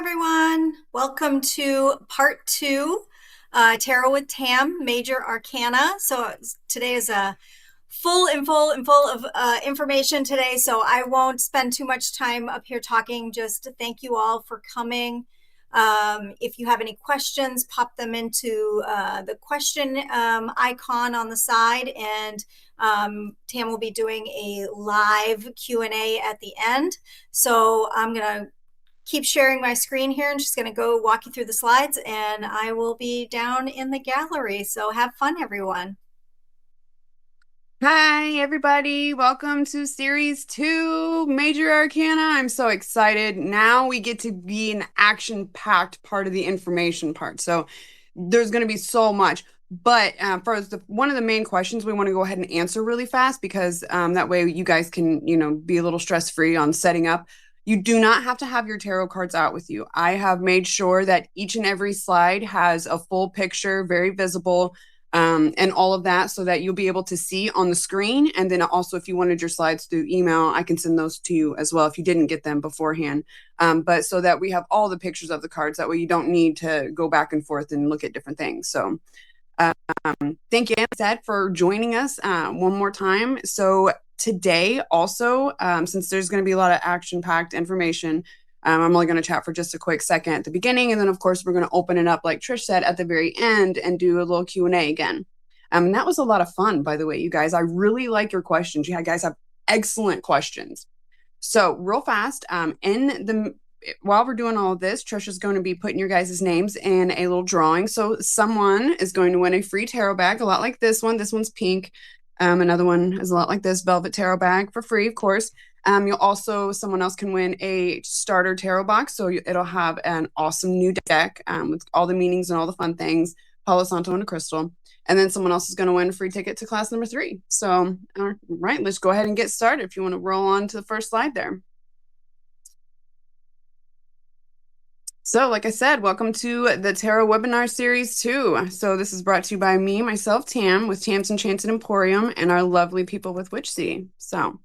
everyone. Welcome to part two, Tarot with Tam, Major Arcana. So today is a full of information today. So I won't spend too much time up here talking. Just thank you all for coming. If you have any questions, pop them into the question icon on the side, and Tam will be doing a live Q&A at the end. So I'm gonna keep sharing my screen here and just going to go walk you through the slides, and I will be down in the gallery. So have fun, everyone. Hi, everybody. Welcome to Series 2, Major Arcana. I'm so excited. Now we get to be an action-packed part of the information part. So there's going to be so much. But first, one of the main questions we want to go ahead and answer really fast because that way you guys can, be a little stress-free on setting up. You do not have to have your tarot cards out with you. I have made sure that each and every slide has a full picture, very visible, and all of that so that you'll be able to see on the screen. And then also, if you wanted your slides through email, I can send those to you as well if you didn't get them beforehand. But so that we have all the pictures of the cards, that way you don't need to go back and forth and look at different things. So thank you, Seth, for joining us one more time. So today also, since there's going to be a lot of action-packed information, I'm only going to chat for just a quick second at the beginning. And then, of course, we're going to open it up, like Trish said, at the very end and do a little Q&A again. And that was a lot of fun, by the way, you guys. I really like your questions. You guys have excellent questions. So real fast, while we're doing all of this, Trisha's going to be putting your guys' names in a little drawing. So someone is going to win a free tarot bag, a lot like this one. This one's pink. Another one is a lot like this, velvet tarot bag for free, of course. Someone else can win a starter tarot box. So it'll have an awesome new deck with all the meanings and all the fun things, Palo Santo and a crystal. And then someone else is going to win a free ticket to class number 3. So, all right, let's go ahead and get started. If you want to roll on to the first slide there. So, like I said, welcome to the Tarot Webinar Series 2. So this is brought to you by me, myself, Tam, with Tam's Enchanted Emporium, and our lovely people with Witchsea. So,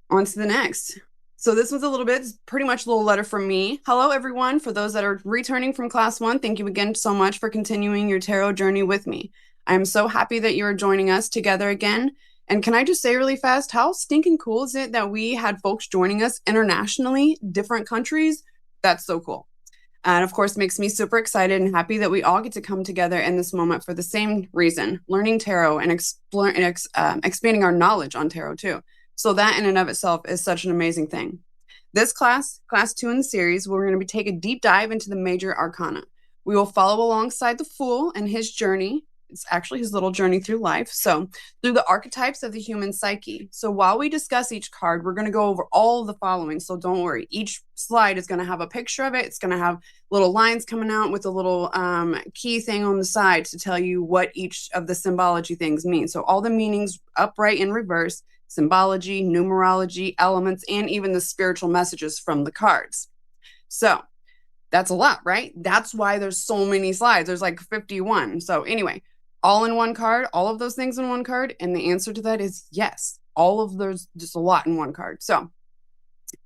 on to the next. So this was pretty much a little letter from me. Hello, everyone. For those that are returning from class 1, thank you again so much for continuing your tarot journey with me. I'm so happy that you are joining us together again. And can I just say really fast, how stinking cool is it that we had folks joining us internationally, different countries? That's so cool. And of course, makes me super excited and happy that we all get to come together in this moment for the same reason, learning tarot and expanding our knowledge on tarot too. So that in and of itself is such an amazing thing. This class 2 in the series, we're going to take a deep dive into the Major Arcana. We will follow alongside the Fool and his journey. It's actually his little journey through life. So through the archetypes of the human psyche. So while we discuss each card, we're going to go over all of the following. So don't worry. Each slide is going to have a picture of it. It's going to have little lines coming out with a little key thing on the side to tell you what each of the symbology things mean. So all the meanings upright and reverse, symbology, numerology, elements, and even the spiritual messages from the cards. So that's a lot, right? That's why there's so many slides. There's like 51. So anyway, all in one card, all of those things in one card. And the answer to that is yes. All of those, just a lot in one card. So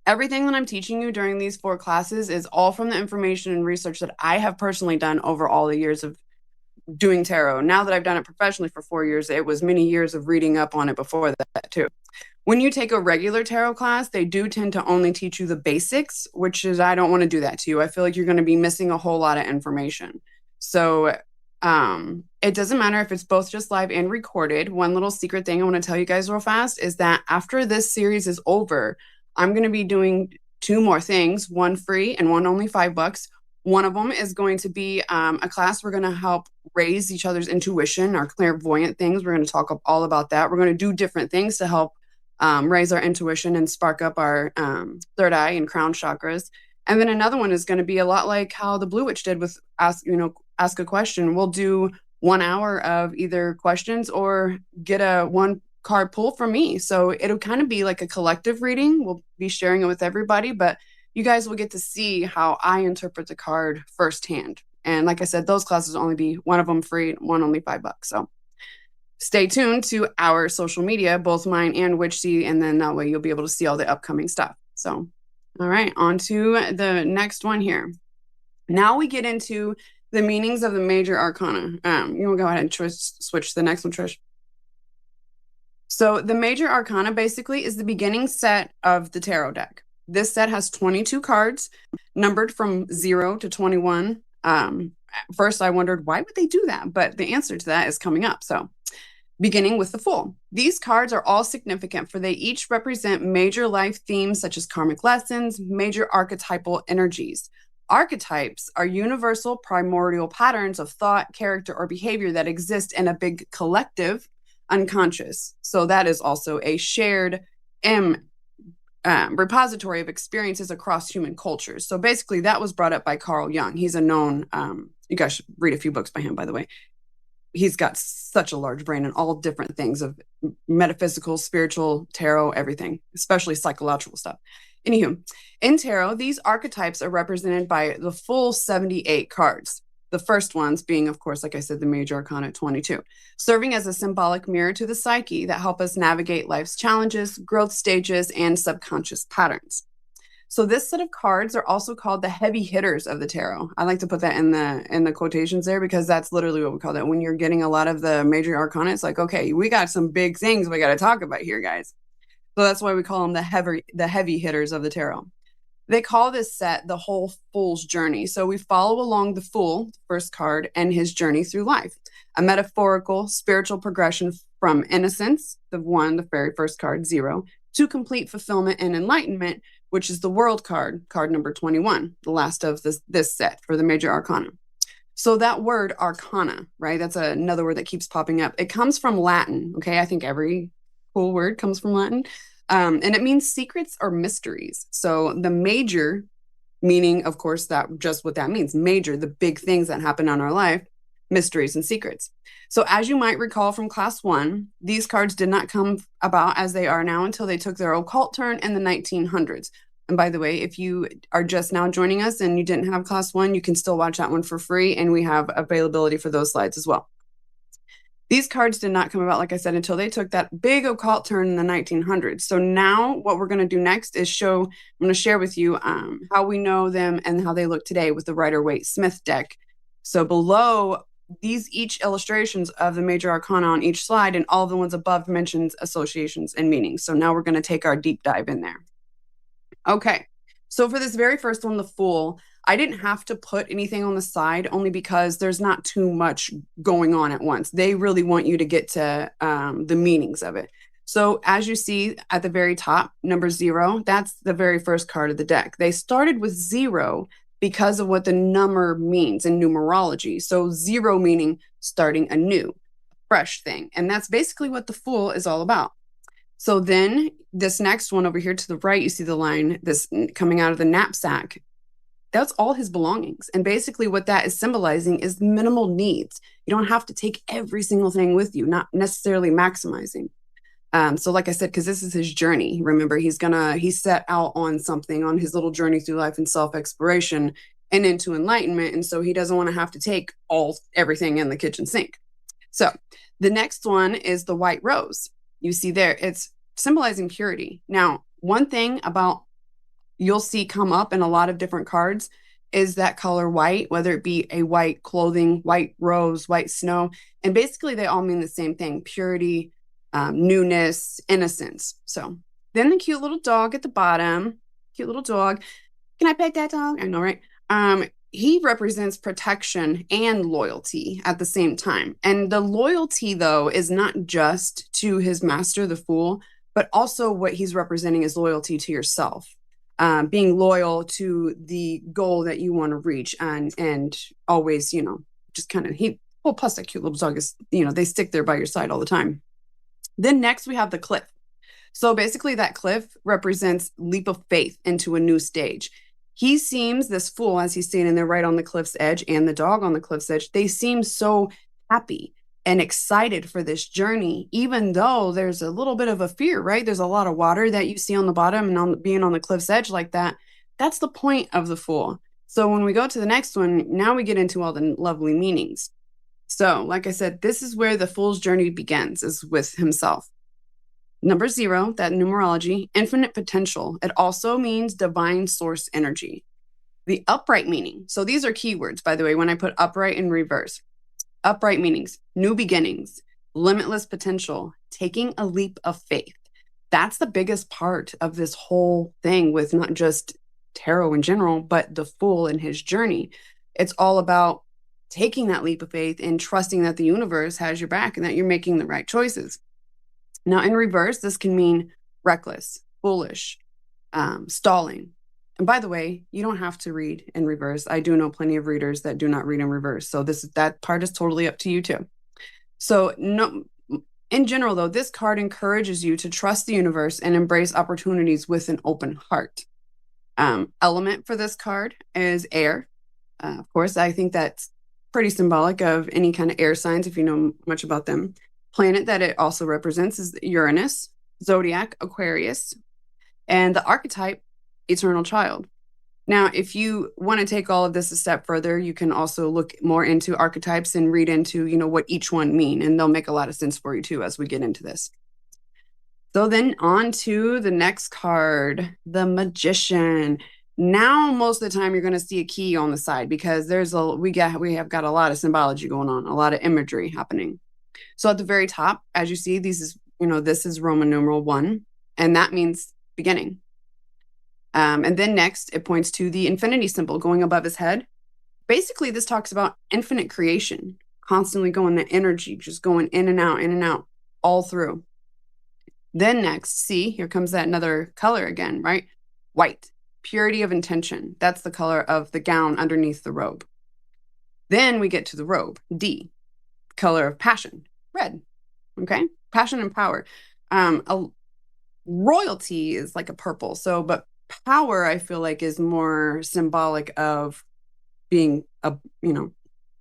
everything that I'm teaching you during these 4 classes is all from the information and research that I have personally done over all the years of doing tarot. Now that I've done it professionally for 4 years, it was many years of reading up on it before that too. When you take a regular tarot class, they do tend to only teach you the basics, which is, I don't want to do that to you. I feel like you're going to be missing a whole lot of information. So it doesn't matter if it's both just live and recorded. One little secret thing I want to tell you guys real fast is that after this series is over, I'm going to be doing 2 more things, one free and one only $5. One of them is going to be a class we're going to help raise each other's intuition, our clairvoyant things. We're going to talk all about that. We're going to do different things to help raise our intuition and spark up our third eye and crown chakras. And then another one is going to be a lot like how the Blue Witch did with ask a question. We'll do 1 hour of either questions or get a 1 card pull from me. So it'll kind of be like a collective reading. We'll be sharing it with everybody, but you guys will get to see how I interpret the card firsthand. And like I said, those classes will only be one of them free, one only $5. So stay tuned to our social media, both mine and Witchsea, and then that way you'll be able to see all the upcoming stuff. So All right, on to the next one here. Now we get into the meanings of the major arcana. You want to go ahead and switch to the next one, Trish. So the major arcana basically is the beginning set of the tarot deck. This set has 22 cards, numbered from 0 to 21. First, I wondered why would they do that, but the answer to that is coming up. So beginning with the Fool. These cards are all significant, for they each represent major life themes such as karmic lessons, major archetypal energies. Archetypes are universal primordial patterns of thought, character, or behavior that exist in a big collective unconscious. So that is also a shared repository of experiences across human cultures. So basically, that was brought up by Carl Jung. He's a known, you guys should read a few books by him, by the way. He's got such a large brain in all different things of metaphysical, spiritual, tarot, everything, especially psychological stuff. Anywho, in tarot, these archetypes are represented by the full 78 cards. The first ones being, of course, like I said, the major arcana 22, serving as a symbolic mirror to the psyche that help us navigate life's challenges, growth stages, and subconscious patterns. So this set of cards are also called the heavy hitters of the tarot. I like to put that in the quotations there because that's literally what we call that. When you're getting a lot of the major arcana, it's like, okay, we got some big things we got to talk about here, guys. So that's why we call them the heavy hitters of the tarot. They call this set the whole fool's journey. So we follow along the fool, first card, and his journey through life, a metaphorical spiritual progression from innocence, the very first card, 0, to complete fulfillment and enlightenment, which is the world card, card number 21, the last of this set for the major arcana. So that word arcana, right? That's another word that keeps popping up. It comes from Latin, okay? I think every cool word comes from Latin. And it means secrets or mysteries. So the major, meaning, of course, that just what that means, major, the big things that happen in our life, mysteries and secrets. So as you might recall from class 1, these cards did not come about as they are now until they took their occult turn in the 1900s. And by the way, if you are just now joining us and you didn't have class 1, you can still watch that one for free, and we have availability for those slides as well. These cards did not come about, like I said, until they took that big occult turn in the 1900s. So now what we're going to do next is I'm going to share with you how we know them and how they look today with the Rider-Waite-Smith deck. So below these each illustrations of the major arcana on each slide, and all the ones above mentions associations and meanings. So now we're going to take our deep dive in there. Okay, so for this very first one, the Fool, I didn't have to put anything on the side only because there's not too much going on at once. They really want you to get to the meanings of it. So as you see at the very top, number 0, that's the very first card of the deck. They started with 0 because of what the number means in numerology. So 0 meaning starting a new, fresh thing. And that's basically what the Fool is all about. So then this next one over here to the right, you see the line, this coming out of the knapsack. That's all his belongings. And basically what that is symbolizing is minimal needs. You don't have to take every single thing with you, not necessarily maximizing. So like I said, because this is his journey, remember, he's set out on something, on his little journey through life and self-exploration and into enlightenment. And so he doesn't want to have to take everything in the kitchen sink. So the next one is the white rose. You see there, it's symbolizing purity. Now, one thing about you'll see come up in a lot of different cards is that color white, whether it be a white clothing, white rose, white snow. And basically they all mean the same thing: purity, newness, innocence. So then the cute little dog at the bottom, cute little dog. Can I pet that dog? I know, right? He represents protection and loyalty at the same time. And the loyalty, though, is not just to his master, the Fool, but also what he's representing is loyalty to yourself. Being loyal to the goal that you want to reach, and always, just kind of plus that cute little dog is, they stick there by your side all the time. Then next we have the cliff. So basically that cliff represents leap of faith into a new stage. He seems, this Fool, as he's standing there right on the cliff's edge, and the dog on the cliff's edge, they seem so happy and excited for this journey, even though there's a little bit of a fear, right? There's a lot of water that you see on the bottom, and being on the cliff's edge like that, that's the point of the Fool. So when we go to the next one, now we get into all the lovely meanings. So like I said, this is where the Fool's journey begins, is with himself. Number 0, that numerology, infinite potential. It also means divine source energy. The upright meaning. So these are keywords, by the way, when I put upright in reverse. Upright meanings, new beginnings, limitless potential, taking a leap of faith. That's the biggest part of this whole thing with not just tarot in general, but the Fool and his journey. It's all about taking that leap of faith and trusting that the universe has your back and that you're making the right choices. Now, in reverse, this can mean reckless, foolish, stalling. And by the way, you don't have to read in reverse. I do know plenty of readers that do not read in reverse. So that part is totally up to you too. So no, in general, though, this card encourages you to trust the universe and embrace opportunities with an open heart. Element for this card is air. Of course, I think that's pretty symbolic of any kind of air signs if you know much about them. Planet that it also represents is Uranus, zodiac, Aquarius, and the archetype, eternal child. Now, if you want to take all of this a step further, you can also look more into archetypes and read into, what each one mean, and they'll make a lot of sense for you too as we get into this. So then on to the next card, the Magician. Now, most of the time, you're going to see a key on the side because we have got a lot of symbology going on, a lot of imagery happening. So at the very top, as you see, this is Roman numeral 1, and that means beginning. And then next, it points to the infinity symbol going above his head. Basically, this talks about infinite creation, constantly going the energy, just going in and out, all through. Then next, see, here comes that another color again, right? White, purity of intention. That's the color of the gown underneath the robe. Then we get to the robe, D, color of passion, red, okay? Passion and power. Royalty is like a purple, but power, I feel like, is more symbolic of being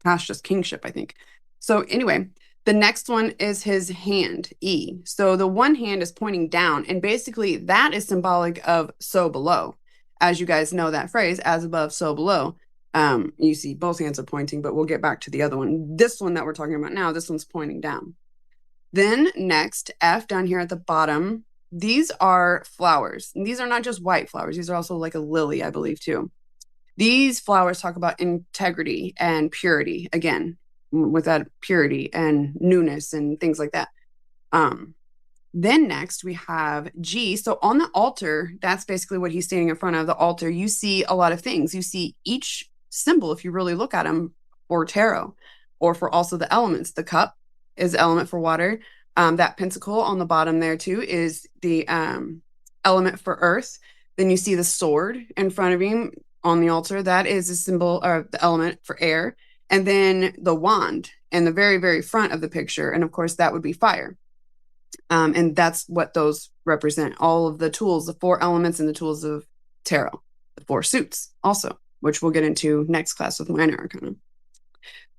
past just kingship, I think. So anyway, the next one is his hand, E. So the one hand is pointing down, and basically that is symbolic of so below. As you guys know that phrase, as above, so below. You see both hands are pointing, but we'll get back to the other one. This one that we're talking about now, this one's pointing down. Then next, F down here at the bottom, these are flowers. And these are not just white flowers. These are also like a lily, I believe, too. These flowers talk about integrity and purity, again, with that purity and newness and things like that. Then next we have G. So on the altar, that's basically what he's standing in front of, the altar. You see a lot of things. You see each symbol, if you really look at them, for tarot or for also the elements. The cup is the element for water. That pentacle on the bottom there too is the element for earth. Then you see the sword in front of him on the altar. That is a symbol or the element for air. And then the wand in the very, very front of the picture. And of course, that would be fire. And that's what those represent. All of the tools, the 4 elements and the tools of tarot, the 4 suits also, which we'll get into next class with Minor Arcana.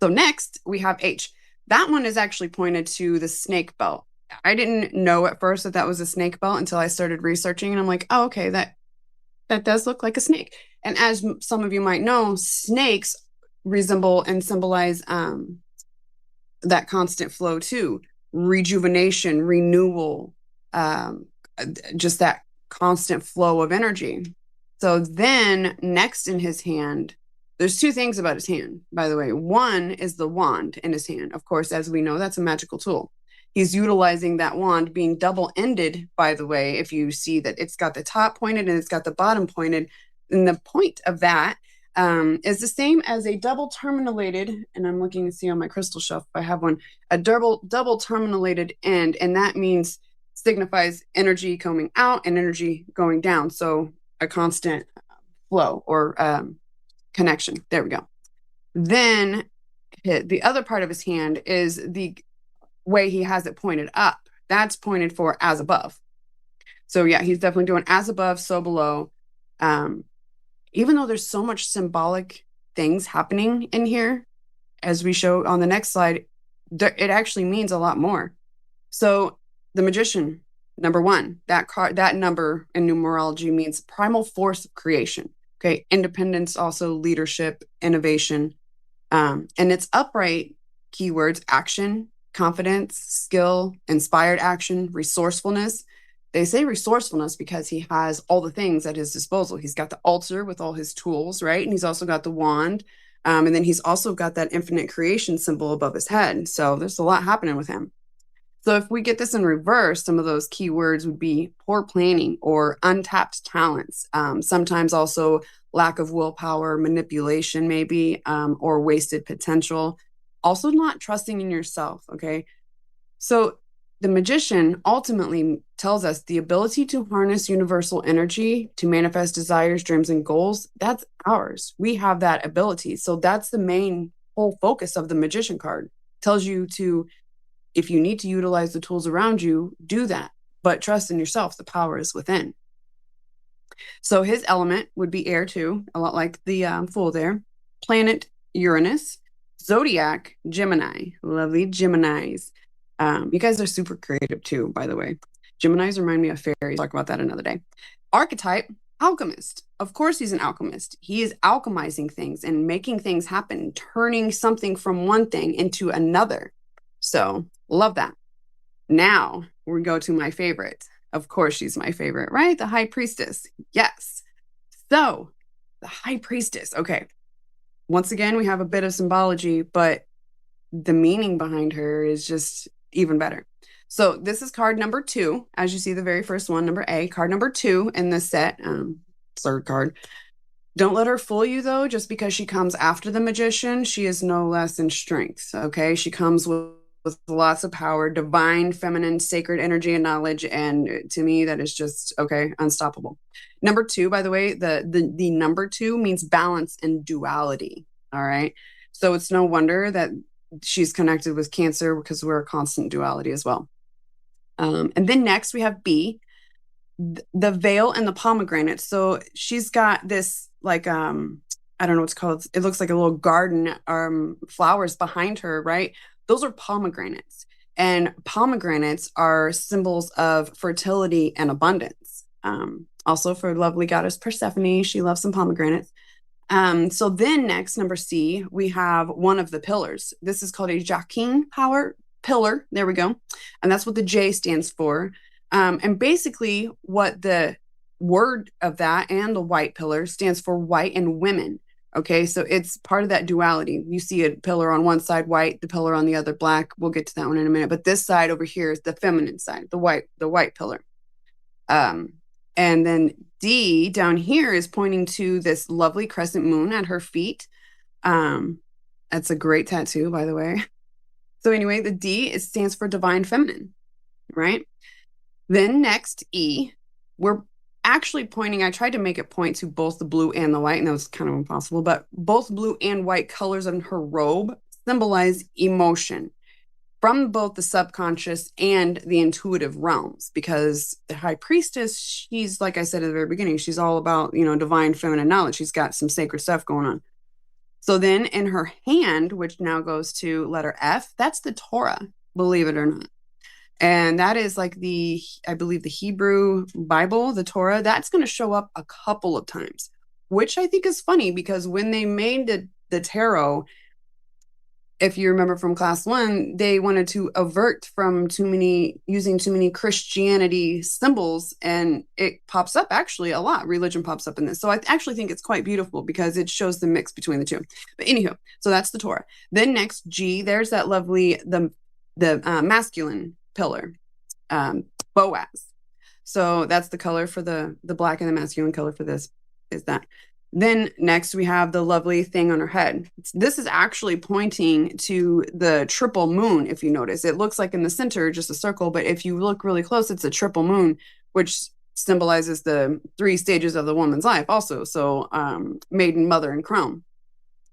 So next we have H. That one is actually pointed to the snake belt. I didn't know at first that was a snake belt until I started researching, and I'm like, oh, okay, that does look like a snake. And as some of you might know, snakes resemble and symbolize that constant flow too, rejuvenation, renewal, just that constant flow of energy. So then next in his hand, there's 2 things about his hand, by the way. One is the wand in his hand. Of course, as we know, that's a magical tool. He's utilizing that wand being double-ended, by the way, if you see that it's got the top pointed and it's got the bottom pointed. And the point of that is the same as a double terminated, and I'm looking to see on my crystal shelf if I have one, a double terminated end, and that means signifies energy coming out and energy going down. So a constant flow or connection. There we go. Then the other part of his hand is the way he has it pointed up. That's pointed for as above. So yeah, he's definitely doing as above, so below. Even though there's so much symbolic things happening in here, as we show on the next slide, it actually means a lot more. So the Magician, number 1, that number in numerology means primal force of creation. Okay, independence, also leadership, innovation, and its upright keywords: action, confidence, skill, inspired action, resourcefulness. They say resourcefulness because he has all the things at his disposal. He's got the altar with all his tools, right? And he's also got the wand. And then he's also got that infinite creation symbol above his head. So there's a lot happening with him. So if we get this in reverse, some of those key words would be poor planning or untapped talents. Sometimes also lack of willpower, manipulation, maybe, or wasted potential. Also, not trusting in yourself. Okay. So the magician ultimately tells us the ability to harness universal energy to manifest desires, dreams, and goals. That's ours. We have that ability. So that's the main whole focus of the magician card. Tells you to, if you need to utilize the tools around you, do that. But trust in yourself, the power is within. So his element would be air too, a lot like the Fool there. Planet Uranus, zodiac Gemini, lovely Geminis. You guys are super creative too, by the way. Geminis remind me of fairies. Talk about that another day. Archetype, alchemist. Of course, he's an alchemist. He is alchemizing things and making things happen, turning something from one thing into another. So, love that. Now we go to my favorite. Of course, she's my favorite, right? The high priestess. Yes. So, the high priestess. Okay. Once again, we have a bit of symbology, but the meaning behind her is just even better. So, this is card number 2. As you see, the very first one, number A, card number 2 in this set, third card. Don't let her fool you, though, just because she comes after the magician. She is no less in strength. Okay. She comes with lots of power, divine, feminine, sacred energy and knowledge. And to me, that is just, okay, unstoppable. Number 2, by the way, the number 2 means balance and duality. All right. So it's no wonder that she's connected with Cancer because we're a constant duality as well. And then next we have B, the veil and the pomegranate. So she's got this like I don't know what's called. It looks like a little garden, flowers behind her, right? Those are pomegranates. And pomegranates are symbols of fertility and abundance. Also for lovely goddess Persephone, she loves some pomegranates. So then next, number C, we have one of the pillars. This is called a Jacqueline power pillar. There we go. And that's what the J stands for. And basically what the word of that and the white pillar stands for white and women. Okay, so it's part of that duality. You see a pillar on one side white, the pillar on the other black. We'll get to that one in a minute. But this side over here is the feminine side, the white pillar. And then D down here is pointing to this lovely crescent moon at her feet. That's a great tattoo, by the way. So anyway, the D, it stands for divine feminine, right? Then next, E, we're actually pointing, I tried to make it point to both the blue and the white, and that was kind of impossible, but both blue and white colors in her robe symbolize emotion from both the subconscious and the intuitive realms, because the high priestess, she's, like I said at the very beginning, she's all about, divine feminine knowledge. She's got some sacred stuff going on. So then in her hand, which now goes to letter F, that's the Torah, believe it or not. And that is like I believe the Hebrew Bible, the Torah, that's going to show up a couple of times, which I think is funny because when they made the tarot, if you remember from class 1, they wanted to avert from using too many Christianity symbols, and it pops up actually a lot. Religion pops up in this. So I actually think it's quite beautiful because it shows the mix between the two. But anywho, so that's the Torah. Then next, G, there's that lovely, the masculine pillar, Boaz. So that's the color for the black, and the masculine color for this is that. Then next we have the lovely thing on her head. This is actually pointing to the triple moon. If you notice, it looks like in the center just a circle, but if you look really close, it's a triple moon, which symbolizes the 3 stages of the woman's life also. So maiden, mother, and crone.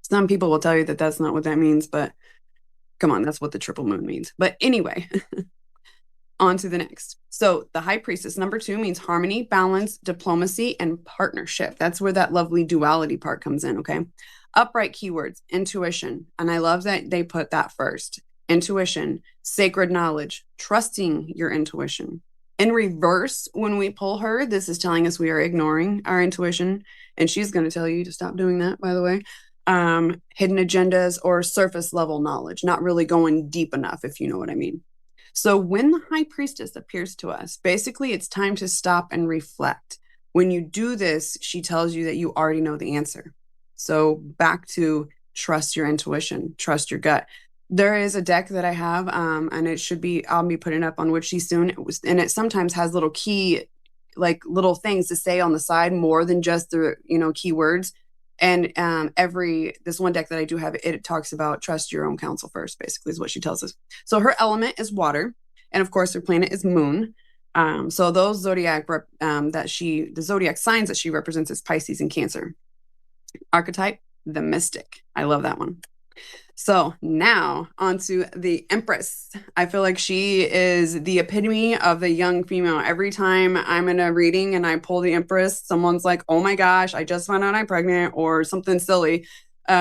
Some people will tell you that that's not what that means, but come on, that's what the triple moon means. But anyway, on to the next. So the high priestess, number 2, means harmony, balance, diplomacy, and partnership. That's where that lovely duality part comes in, okay? Upright keywords, intuition. And I love that they put that first. Intuition, sacred knowledge, trusting your intuition. In reverse, when we pull her, this is telling us we are ignoring our intuition. And she's going to tell you to stop doing that, by the way. hidden agendas, or surface level knowledge, not really going deep enough, if you know what I mean. So when the high priestess appears to us, basically it's time to stop and reflect. When you do this, she tells you that you already know the answer. So back to trust your intuition, trust your gut. There is a deck that I have, and it should be, I'll be putting up on Witchy soon. And it sometimes has little key, like little things to say on the side more than just the, keywords. And this one deck that I do have, it talks about trust your own counsel first, basically, is what she tells us. So her element is water. And of course, her planet is moon. So those the zodiac signs that she represents is Pisces and Cancer. Archetype, the mystic. I love that one. So now onto the Empress. I feel like she is the epitome of the young female. Every time I'm in a reading and I pull the Empress, someone's like, "Oh my gosh, I just found out I'm pregnant," or something silly. You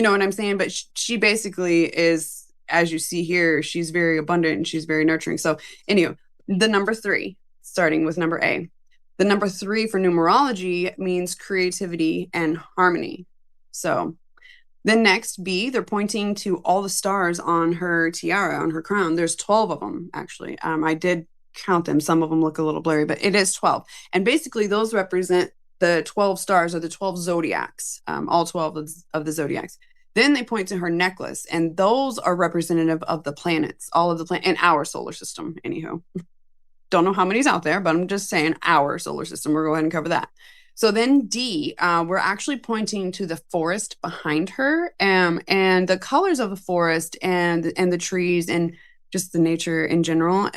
know what I'm saying? But she basically is, as you see here, she's very abundant and she's very nurturing. So anyway, the number 3, starting with number A. The number 3 for numerology means creativity and harmony. So then next, B, they're pointing to all the stars on her tiara, on her crown. There's 12 of them, actually. I did count them. Some of them look a little blurry, but it is 12. And basically, those represent the 12 stars or the 12 zodiacs, all 12 of the zodiacs. Then they point to her necklace, and those are representative of the planets, all of the planets in our solar system, anywho. Don't know how many's out there, but I'm just saying our solar system. We'll go ahead and cover that. So then D, we're actually pointing to the forest behind her, and the colors of the forest and the trees and just the nature in general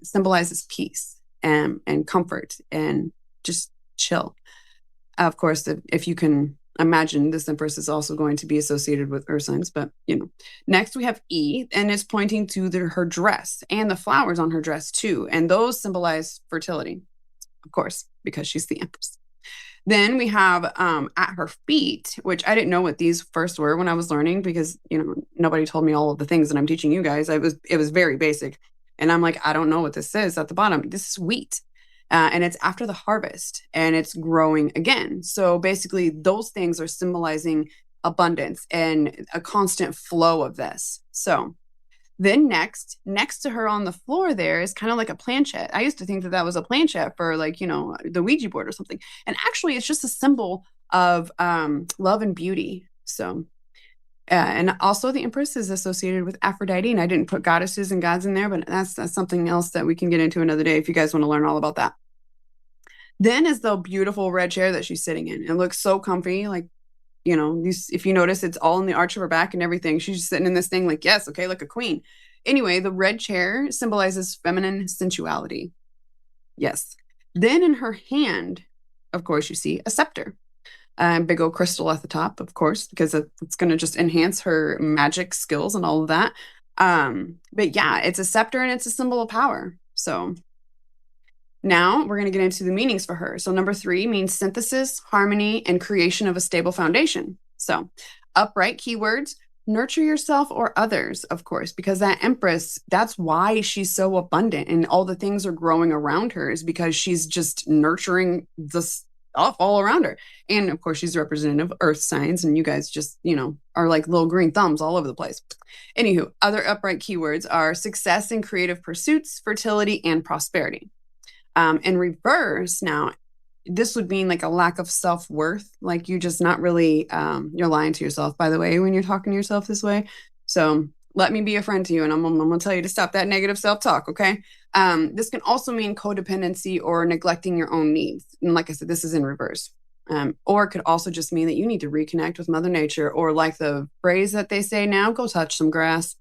symbolizes peace and comfort and just chill. Of course, if you can imagine, this Empress is also going to be associated with earth signs, but Next we have E, and it's pointing to her dress and the flowers on her dress too, and those symbolize fertility, of course, because she's the Empress. Then we have at her feet, which I didn't know what these first were when I was learning, because nobody told me all of the things that I'm teaching you guys. It was very basic, and I'm like, I don't know what this is at the bottom. This is wheat, and it's after the harvest, and it's growing again. So basically, those things are symbolizing abundance and a constant flow of this. So then next to her on the floor there is kind of like a planchette. I used to think that was a planchette for the Ouija board or something. And actually it's just a symbol of love and beauty. So, and also the Empress is associated with Aphrodite, and I didn't put goddesses and gods in there, but that's something else that we can get into another day if you guys want to learn all about that. Then is the beautiful red chair that she's sitting in. It looks so comfy, if you notice, it's all in the arch of her back and everything. She's just sitting in this thing like, yes, okay, like a queen. Anyway, the red chair symbolizes feminine sensuality. Yes. Then in her hand, of course, you see a scepter. Big old crystal at the top, of course, because it's going to just enhance her magic skills and all of that. But yeah, it's a scepter and it's a symbol of power. So now we're going to get into the meanings for her. So number 3 means synthesis, harmony, and creation of a stable foundation. So upright keywords, nurture yourself or others, of course, because that Empress, that's why she's so abundant and all the things are growing around her, is because she's just nurturing the stuff all around her. And of course, she's representative of earth signs, and you guys just, are like little green thumbs all over the place. Anywho, other upright keywords are success in creative pursuits, fertility, and prosperity. In reverse, now, this would mean like a lack of self-worth, like you just not really, you're lying to yourself, by the way, when you're talking to yourself this way. So let me be a friend to you, and I'm going to tell you to stop that negative self-talk, okay? This can also mean codependency or neglecting your own needs. And like I said, this is in reverse. Or it could also just mean that you need to reconnect with Mother Nature, or like the phrase that they say now, go touch some grass.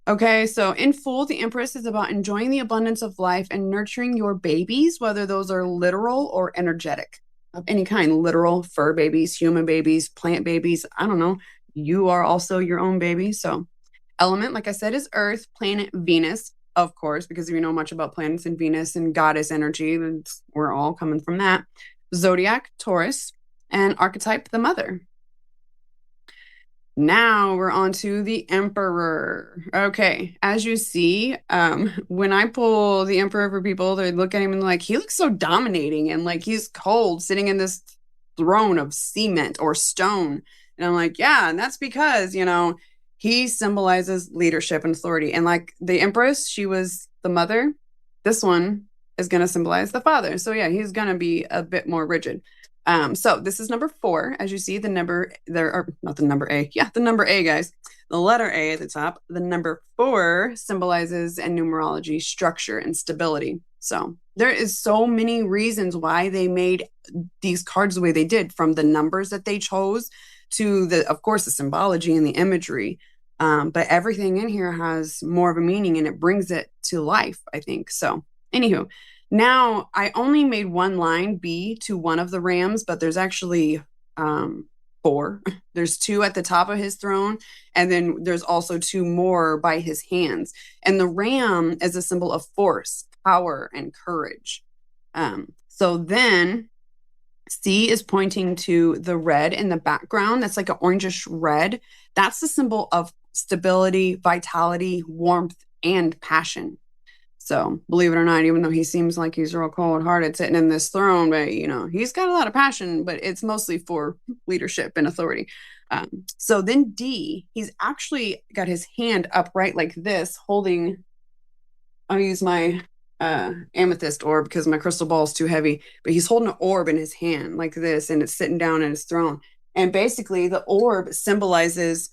Okay, so in full, the Empress is about enjoying the abundance of life and nurturing your babies, whether those are literal or energetic, of any kind, literal, fur babies, human babies, plant babies. I don't know. You are also your own baby. So element, like I said, is Earth, planet Venus, of course, because if you know much about planets and Venus and goddess energy, we're all coming from that. Zodiac, Taurus, and archetype, the mother. Now we're on to the Emperor. Okay, as you see, when I pull the Emperor for people, they look at him and like, he looks so dominating and like he's cold sitting in this throne of cement or stone. And I'm like, yeah, and that's because, he symbolizes leadership and authority. And like the Empress, she was the mother. This one is going to symbolize the father. So yeah, he's going to be a bit more rigid. So this is number 4. As you see, the number there are not the number A. Yeah, the number A, guys. The letter A at the top. The number 4 symbolizes in numerology structure and stability. So there is so many reasons why they made these cards the way they did, from the numbers that they chose to of course, the symbology and the imagery. But everything in here has more of a meaning and it brings it to life, I think. So, anywho, now I only made one line B to one of the rams, but there's actually 4. There's 2 at the top of his throne, and then there's also 2 more by his hands. And the ram is a symbol of force, power, and courage. So then C is pointing to the red in the background. That's like an orangish red. That's the symbol of stability, vitality, warmth, and passion. So believe it or not, even though he seems like he's real cold-hearted sitting in this throne, but he's got a lot of passion, but it's mostly for leadership and authority. So then D, he's actually got his hand upright like this, holding, I'll use my amethyst orb because my crystal ball is too heavy, but he's holding an orb in his hand like this, and it's sitting down in his throne. And basically the orb symbolizes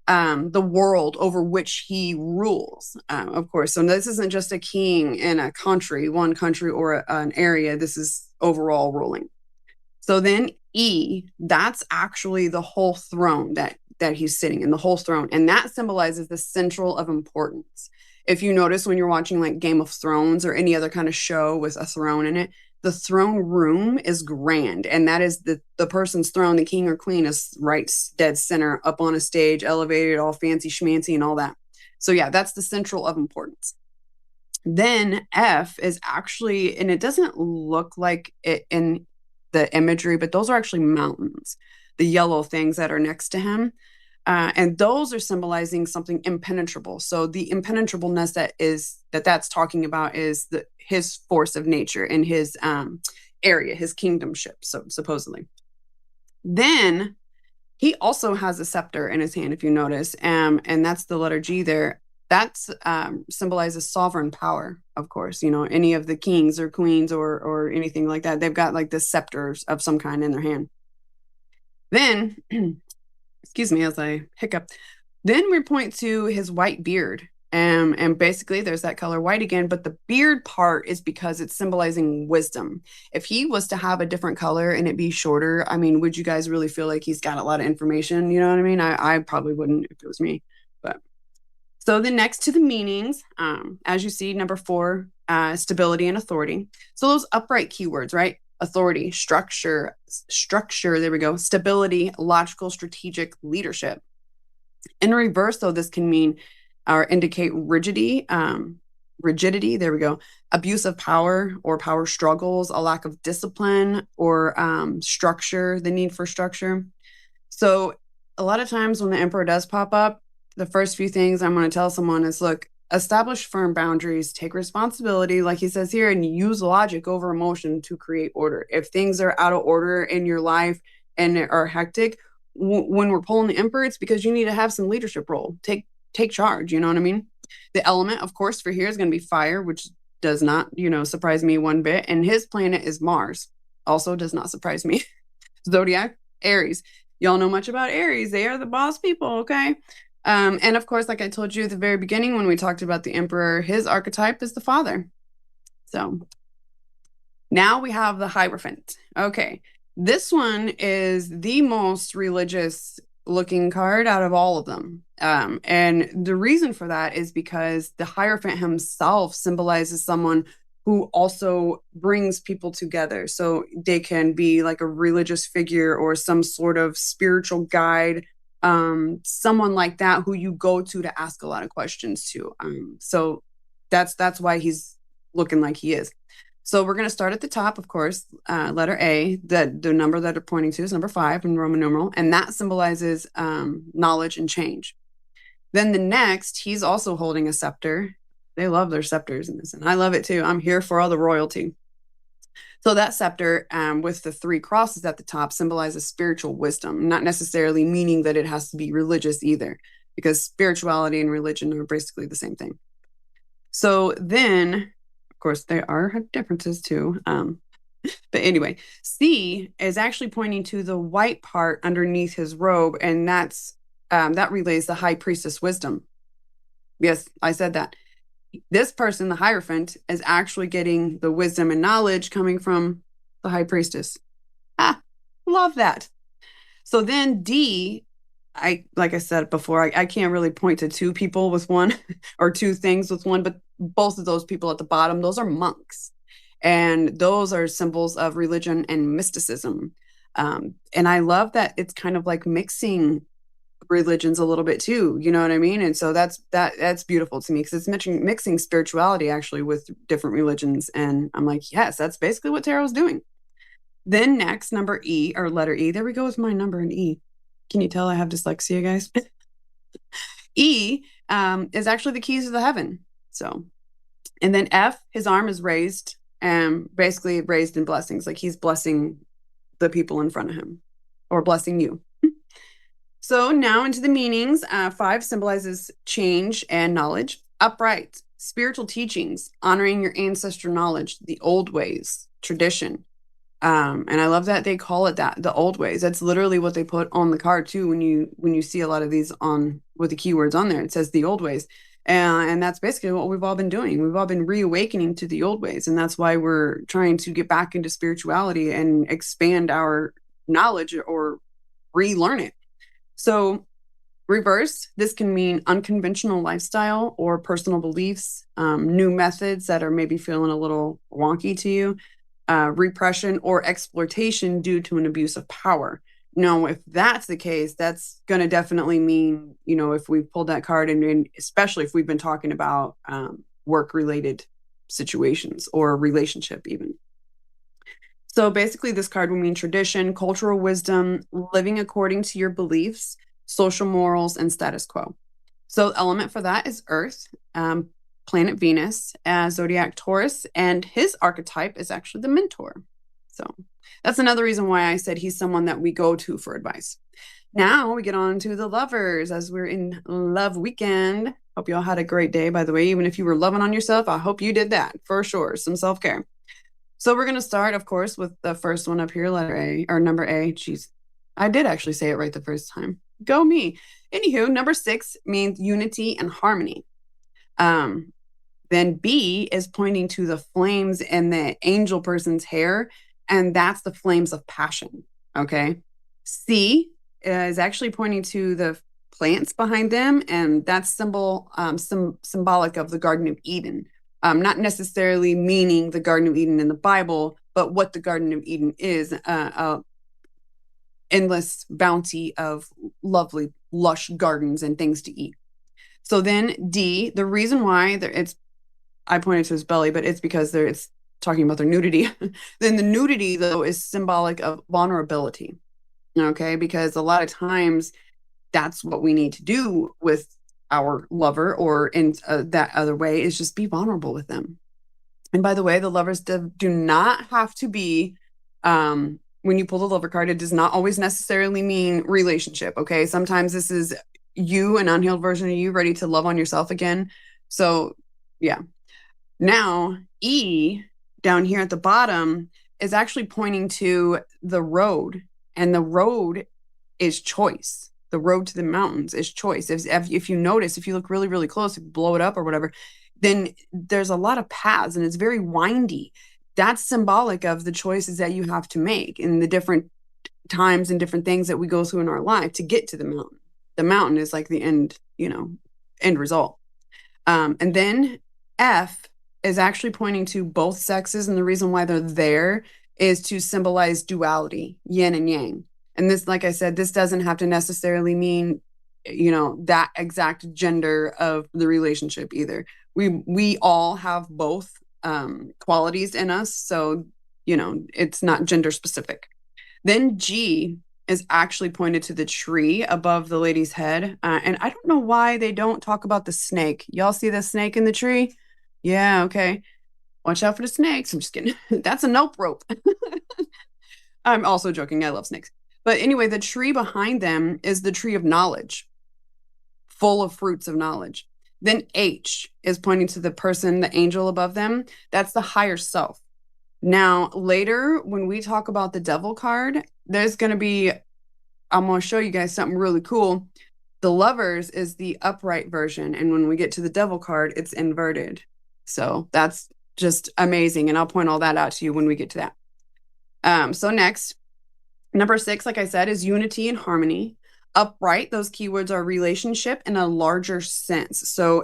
the world over which he rules, of course. So this isn't just a king in a country, one country or an area. This is overall ruling. So then E, that's actually the whole throne that he's sitting in, the whole throne. And that symbolizes the central of importance. If you notice when you're watching like Game of Thrones or any other kind of show with a throne in it, the throne room is grand. And that is the person's throne, the king or queen is right dead center up on a stage, elevated, all fancy schmancy and all that. So yeah, that's the central of importance. Then F is actually, and it doesn't look like it in the imagery, but those are actually mountains, the yellow things that are next to him. And those are symbolizing something impenetrable. So the impenetrableness that's talking about is his force of nature in his area, his kingdomship, so supposedly. Then he also has a scepter in his hand, if you notice, and that's the letter G there. That symbolizes sovereign power, of course. Any of the kings or queens or anything like that, they've got like the scepters of some kind in their hand. Then excuse me as I hiccup. Then we point to his white beard. And basically there's that color white again, but the beard part is because it's symbolizing wisdom. If he was to have a different color and it be shorter, I mean, would you guys really feel like he's got a lot of information? You know what I mean? I probably wouldn't if it was me. But so then next to the meanings, as you see, number 4, stability and authority. So those upright keywords, right? Authority, structure, there we go, stability, logical, strategic, leadership. In reverse, though, this can mean or indicate rigidity, there we go, abuse of power or power struggles, a lack of discipline or structure, the need for structure. So a lot of times when the emperor does pop up, the first few things I'm going to tell someone is, look, establish firm boundaries, take responsibility, like he says here, and use logic over emotion to create order. If things are out of order in your life and are hectic, when we're pulling the emperor, it's because you need to have some leadership role. Take charge, you know what I mean? The element, of course, for here is going to be fire, which does not, surprise me one bit. And his planet is Mars. Also does not surprise me. Zodiac, Aries. Y'all know much about Aries. They are the boss people, okay? And of course, like I told you at the very beginning when we talked about the emperor, his archetype is the father. So now we have the Hierophant. Okay, this one is the most religious looking card out of all of them. And the reason for that is because the Hierophant himself symbolizes someone who also brings people together. So they can be like a religious figure or some sort of spiritual guide, someone like that who you go to ask a lot of questions to. So that's why he's looking like he is. So we're going to start at the top, of course, letter A. The number that they're pointing to is number 5 in Roman numeral, and that symbolizes knowledge and change. Then the next, he's also holding a scepter. They love their scepters in this, and I love it too. I'm here for all the royalty. So that scepter with the three crosses at the top symbolizes spiritual wisdom, not necessarily meaning that it has to be religious either, because spirituality and religion are basically the same thing. So then, of course, there are differences too. But anyway, C is actually pointing to the white part underneath his robe, and that relays the high priestess wisdom. Yes, I said that. This person, the Hierophant, is actually getting the wisdom and knowledge coming from the high priestess. Ah, love that. So then D, like I said before, I can't really point to two people with one or two things with one, but both of those people at the bottom, those are monks. And those are symbols of religion and mysticism. And I love that it's kind of like mixing religions a little bit too, you know what I mean? And so that's beautiful to me because it's mixing spirituality actually with different religions. And I'm like, yes, that's basically what tarot's doing. Then next, number E, or letter E. There we go with my number and E. Can you tell I have dyslexia, guys? E is actually the keys to the heaven. So, and then F, his arm is raised, basically raised in blessings, like he's blessing the people in front of him or blessing you. So now into the meanings. 5 symbolizes change and knowledge. Upright, spiritual teachings, honoring your ancestor knowledge, the old ways, tradition. And I love that they call it that, the old ways. That's literally what they put on the card too. When you see a lot of these on with the keywords on there, it says the old ways. And that's basically what we've all been doing. We've all been reawakening to the old ways. And that's why we're trying to get back into spirituality and expand our knowledge or relearn it. So reverse, this can mean unconventional lifestyle or personal beliefs, new methods that are maybe feeling a little wonky to you, repression or exploitation due to an abuse of power. Now, if that's the case, that's going to definitely mean, if we pulled that card and especially if we've been talking about work related situations or relationship even. So basically, this card will mean tradition, cultural wisdom, living according to your beliefs, social morals, and status quo. So the element for that is Earth, planet Venus, zodiac Taurus, and his archetype is actually the mentor. So that's another reason why I said he's someone that we go to for advice. Now we get on to the lovers as we're in love weekend. Hope you all had a great day, by the way. Even if you were loving on yourself, I hope you did that for sure. Some self-care. So we're going to start, of course, with the first one up here, letter A, or number A. Jeez, I did actually say it right the first time. Go me. Anywho, number 6 means unity and harmony. Then B is pointing to the flames in the angel person's hair, and that's the flames of passion. Okay. C is actually pointing to the plants behind them, and that's symbolic of the Garden of Eden. Not necessarily meaning the Garden of Eden in the Bible, but what the Garden of Eden is, endless bounty of lovely, lush gardens and things to eat. So then D, the reason why I pointed to his belly, but it's because it's talking about their nudity. Then the nudity, though, is symbolic of vulnerability. Okay, because a lot of times that's what we need to do with our lover, or in that other way is just be vulnerable with them. And by the way, the lovers do not have to be, when you pull the lover card, it does not always necessarily mean relationship. Okay. Sometimes this is you, an unhealed version of you, ready to love on yourself again. So yeah. Now E down here at the bottom is actually pointing to the road, and the road is choice. The road to the mountains is choice. If you notice, if you look really, really close, if you blow it up or whatever, then there's a lot of paths and it's very windy. That's symbolic of the choices that you have to make in the different times and different things that we go through in our life to get to the mountain. The mountain is like the end, end result. And then F is actually pointing to both sexes. And the reason why they're there is to symbolize duality, yin and yang. And this, like I said, this doesn't have to necessarily mean, that exact gender of the relationship either. We all have both qualities in us. So, it's not gender specific. Then G is actually pointed to the tree above the lady's head. And I don't know why they don't talk about the snake. Y'all see the snake in the tree? Yeah, okay. Watch out for the snakes. I'm just kidding. That's a nope rope. I'm also joking. I love snakes. But anyway, the tree behind them is the tree of knowledge, full of fruits of knowledge. Then H is pointing to the person, the angel above them. That's the higher self. Now, later, when we talk about the devil card, there's going to be, I'm going to show you guys something really cool. The lovers is the upright version. And when we get to the devil card, it's inverted. So that's just amazing. And I'll point all that out to you when we get to that. So next, number 6, like I said, is unity and harmony. Upright, those keywords are relationship in a larger sense. So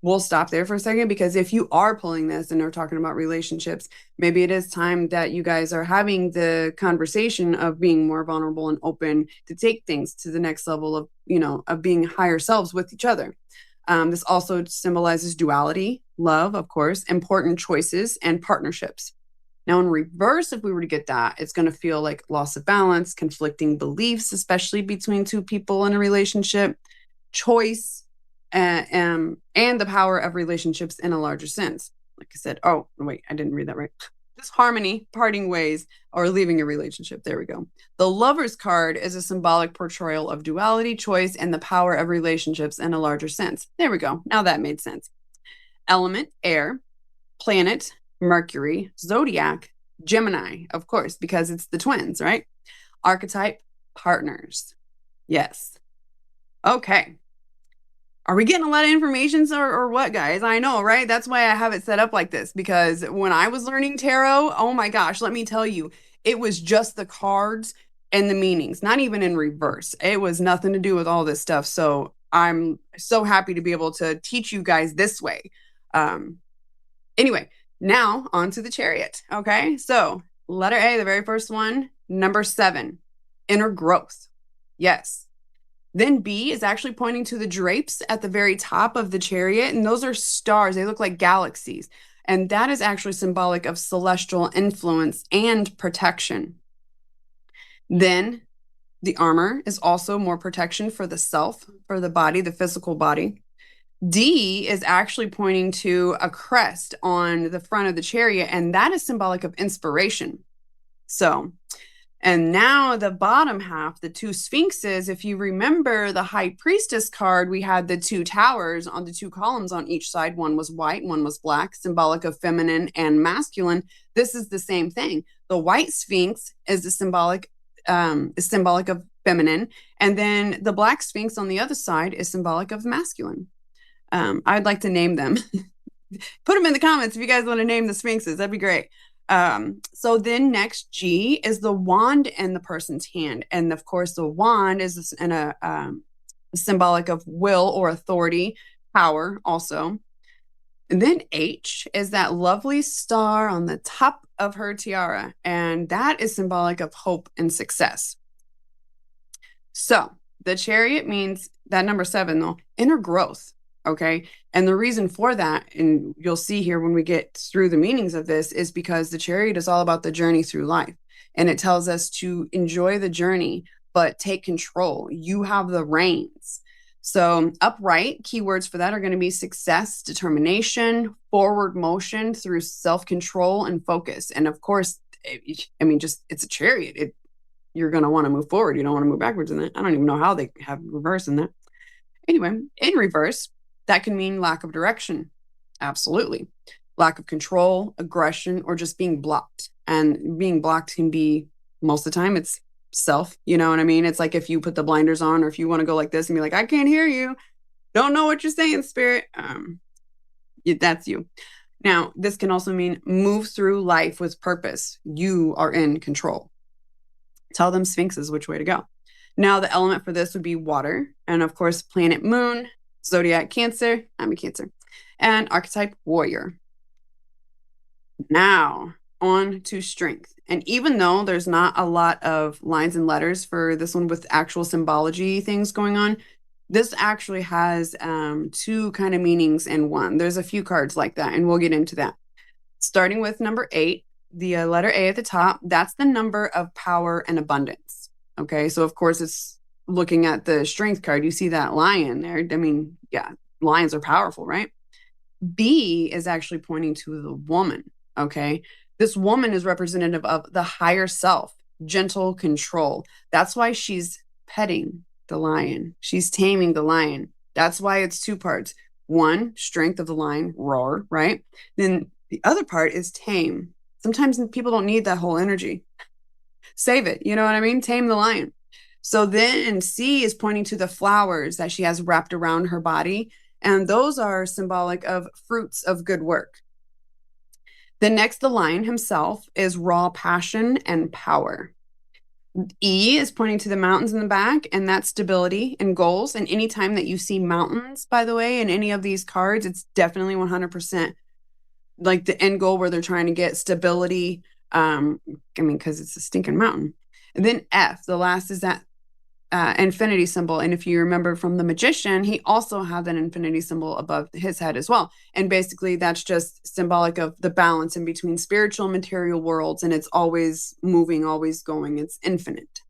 we'll stop there for a second, because if you are pulling this and are talking about relationships, maybe it is time that you guys are having the conversation of being more vulnerable and open to take things to the next level of, of being higher selves with each other. This also symbolizes duality, love, of course, important choices, and partnerships. Now, in reverse, if we were to get that, it's going to feel like loss of balance, conflicting beliefs, especially between two people in a relationship, choice, and the power of relationships in a larger sense. Like I said, oh, wait, I didn't read that right. This harmony, parting ways, or leaving a relationship. There we go. The Lover's card is a symbolic portrayal of duality, choice, and the power of relationships in a larger sense. There we go. Now that made sense. Element, air. Planet, Mercury. Zodiac, Gemini, of course, because it's the twins, right? Archetype, partners. Yes. Okay. Are we getting a lot of information or what, guys? I know, right? That's why I have it set up like this, because when I was learning tarot, oh my gosh, let me tell you, it was just the cards and the meanings, not even in reverse. It was nothing to do with all this stuff. So I'm so happy to be able to teach you guys this way. Anyway, now on to the Chariot. Okay, so letter A, the very first one, number 7, inner growth. Yes. Then B is actually pointing to the drapes at the very top of the Chariot, and those are stars. They look like galaxies. And that is actually symbolic of celestial influence and protection. Then the armor is also more protection for the self, for the body, the physical body. D is actually pointing to a crest on the front of the Chariot, and that is symbolic of inspiration. So, and now the bottom half, the 2 sphinxes, if you remember the High Priestess card, we had the 2 towers on the 2 columns on each side. One was white, one was black, symbolic of feminine and masculine. This is the same thing. The white sphinx is symbolic of feminine, and then the black sphinx on the other side is symbolic of masculine. I'd like to name them. Put them in the comments if you guys want to name the sphinxes. That'd be great. So then next, G is the wand in the person's hand. And of course, the wand is symbolic of will or authority, power also. And then H is that lovely star on the top of her tiara. And that is symbolic of hope and success. So the Chariot means that number 7, though, inner growth. Okay. And the reason for that, and you'll see here when we get through the meanings of this, is because the Chariot is all about the journey through life. And it tells us to enjoy the journey, but take control. You have the reins. So upright keywords for that are going to be success, determination, forward motion through self-control and focus. And of course, I mean, just it's a Chariot. You're going to want to move forward. You don't want to move backwards in that. I don't even know how they have reverse in that. Anyway, in reverse, that can mean lack of direction. Absolutely. Lack of control, aggression, or just being blocked. And being blocked can be, most of the time, it's self. You know what I mean? It's like if you put the blinders on, or if you want to go like this and be like, I can't hear you. Don't know what you're saying, spirit. That's you. Now, this can also mean move through life with purpose. You are in control. Tell them sphinxes which way to go. Now, the element for this would be water. And of course, planet moon, zodiac Cancer. I'm a Cancer. And archetype warrior. Now, on to strength. And even though there's not a lot of lines and letters for this one with actual symbology things going on, this actually has 2 kind of meanings in one. There's a few cards like that, and we'll get into that. Starting with number 8, the letter A at the top, that's the number of power and abundance. Okay, so of course it's looking at the strength card. You see that lion there. I mean, yeah, lions are powerful, right? B is actually pointing to the woman. Okay. This woman is representative of the higher self, gentle control. That's why she's petting the lion, she's taming the lion. That's why it's two parts. One, strength of the lion, roar, right? Then the other part is tame. Sometimes people don't need that whole energy. Save it. You know what I mean? Tame the lion. So then C is pointing to the flowers that she has wrapped around her body. And those are symbolic of fruits of good work. The next, the lion himself is raw passion and power. E is pointing to the mountains in the back, and that's stability and goals. And anytime that you see mountains, by the way, in any of these cards, it's definitely 100% like the end goal where they're trying to get stability. I mean, because it's a stinking mountain. And then F, the last is that infinity symbol. And if you remember from the magician, he also had that infinity symbol above his head as well. And basically, that's just symbolic of the balance in between spiritual and material worlds. And it's always moving, always going. It's infinite.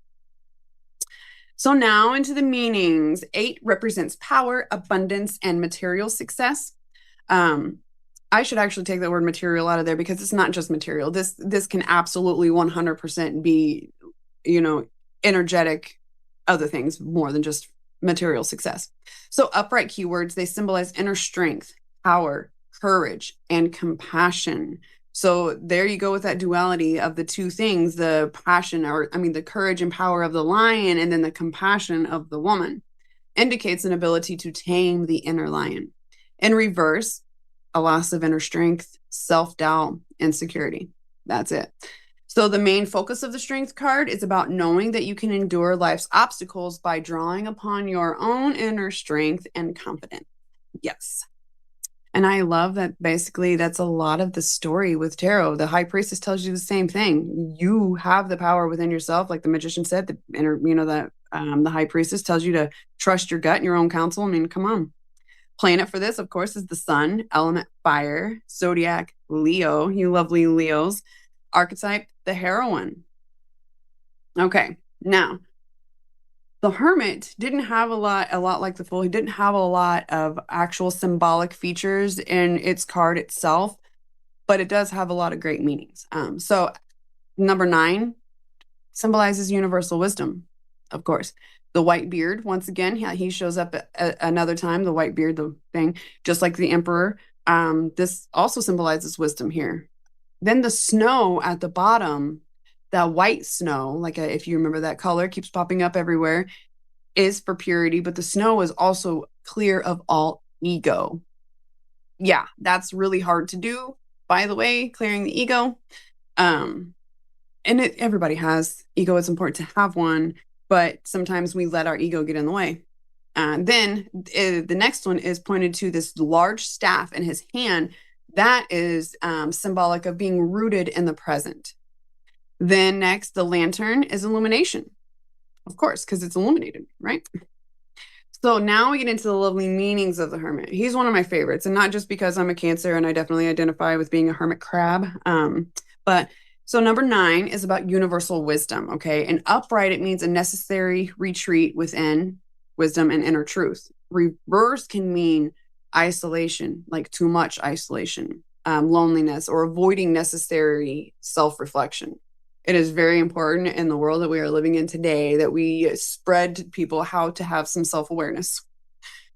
So now into the meanings. 8 represents power, abundance, and material success. I should actually take the word material out of there because it's not just material. This can absolutely 100% be, energetic other things more than just material success. So upright keywords, they symbolize inner strength, power, courage, and compassion. So there you go with that duality of the two things, the passion, the courage and power of the lion, and then the compassion of the woman, indicates an ability to tame the inner lion. In reverse, a loss of inner strength, self-doubt, insecurity. That's it. So the main focus of the strength card is about knowing that you can endure life's obstacles by drawing upon your own inner strength and confidence. Yes. And I love that basically that's a lot of the story with tarot. The high priestess tells you the same thing. You have the power within yourself, like the magician said, the high priestess tells you to trust your gut and your own counsel. I mean, come on. Planet for this, of course, is the sun, element fire, zodiac Leo, you lovely Leos, archetype the heroine. Okay, now the hermit didn't have a lot like the fool. He didn't have a lot of actual symbolic features in its card itself, but it does have a lot of great meanings. So number 9 symbolizes universal wisdom, of course. The white beard, once again, he shows up another time, the white beard, the thing, just like the emperor. This also symbolizes wisdom here. Then the snow at the bottom, that white snow, like if you remember that color, keeps popping up everywhere, is for purity, but the snow is also clear of all ego. Yeah, that's really hard to do, by the way, clearing the ego. And everybody has ego. It's important to have one, but sometimes we let our ego get in the way. Then the next one is pointed to this large staff in his hand. That is symbolic of being rooted in the present. Then next, the lantern is illumination, of course, because it's illuminated, right? So now we get into the lovely meanings of the hermit. He's one of my favorites, and not just because I'm a Cancer and I definitely identify with being a hermit crab, but so number 9 is about universal wisdom, okay? And upright, it means a necessary retreat within wisdom and inner truth. Reverse can mean isolation, like too much isolation, loneliness, or avoiding necessary self-reflection. It is very important in the world that we are living in today that we spread to people how to have some self-awareness.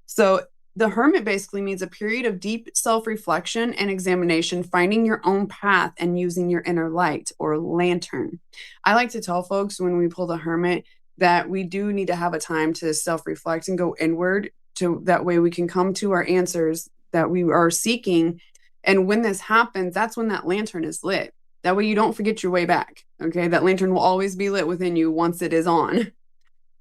So the hermit basically means a period of deep self-reflection and examination, finding your own path and using your inner light or lantern. I like to tell folks when we pull the hermit that we do need to have a time to self-reflect and go inward, to that way we can come to our answers that we are seeking. And when this happens, that's when that lantern is lit. That way you don't forget your way back. Okay, that lantern will always be lit within you once it is on.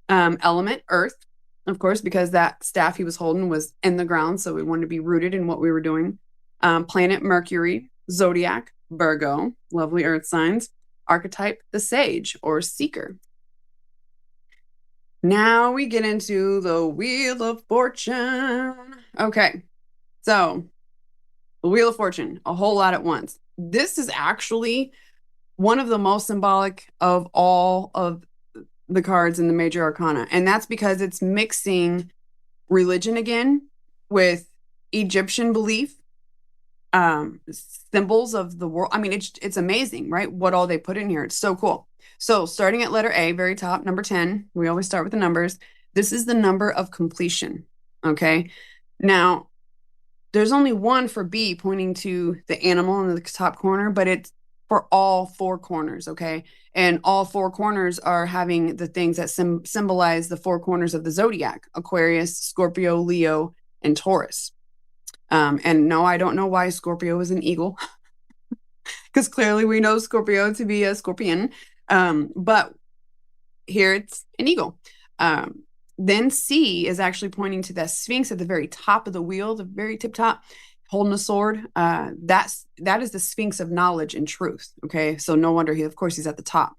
Element earth, of course, because that staff he was holding was in the ground, so we wanted to be rooted in what we were doing. Planet Mercury, zodiac Virgo, lovely earth signs. Archetype the sage or seeker. Now we get into the Wheel of Fortune. Okay, so the Wheel of Fortune, a whole lot at once. This is actually one of the most symbolic of all of the cards in the Major Arcana. And that's because it's mixing religion again with Egyptian belief symbols of the world. I mean, it's amazing, right? What all they put in here. It's so cool. So starting at letter A, very top, number 10, we always start with the numbers. This is the number of completion. Okay. Now, there's only one for B pointing to the animal in the top corner, but it's for all four corners, okay? And all four corners are having the things that symbolize the four corners of the zodiac: Aquarius, Scorpio, Leo, and Taurus. And no, I don't know why Scorpio is an eagle, because clearly we know Scorpio to be a scorpion. But here it's an eagle. Um, then C is actually pointing to the Sphinx at the very top of the wheel, the very tip top, holding a sword. That is the Sphinx of knowledge and truth. Okay, so no wonder of course, he's at the top.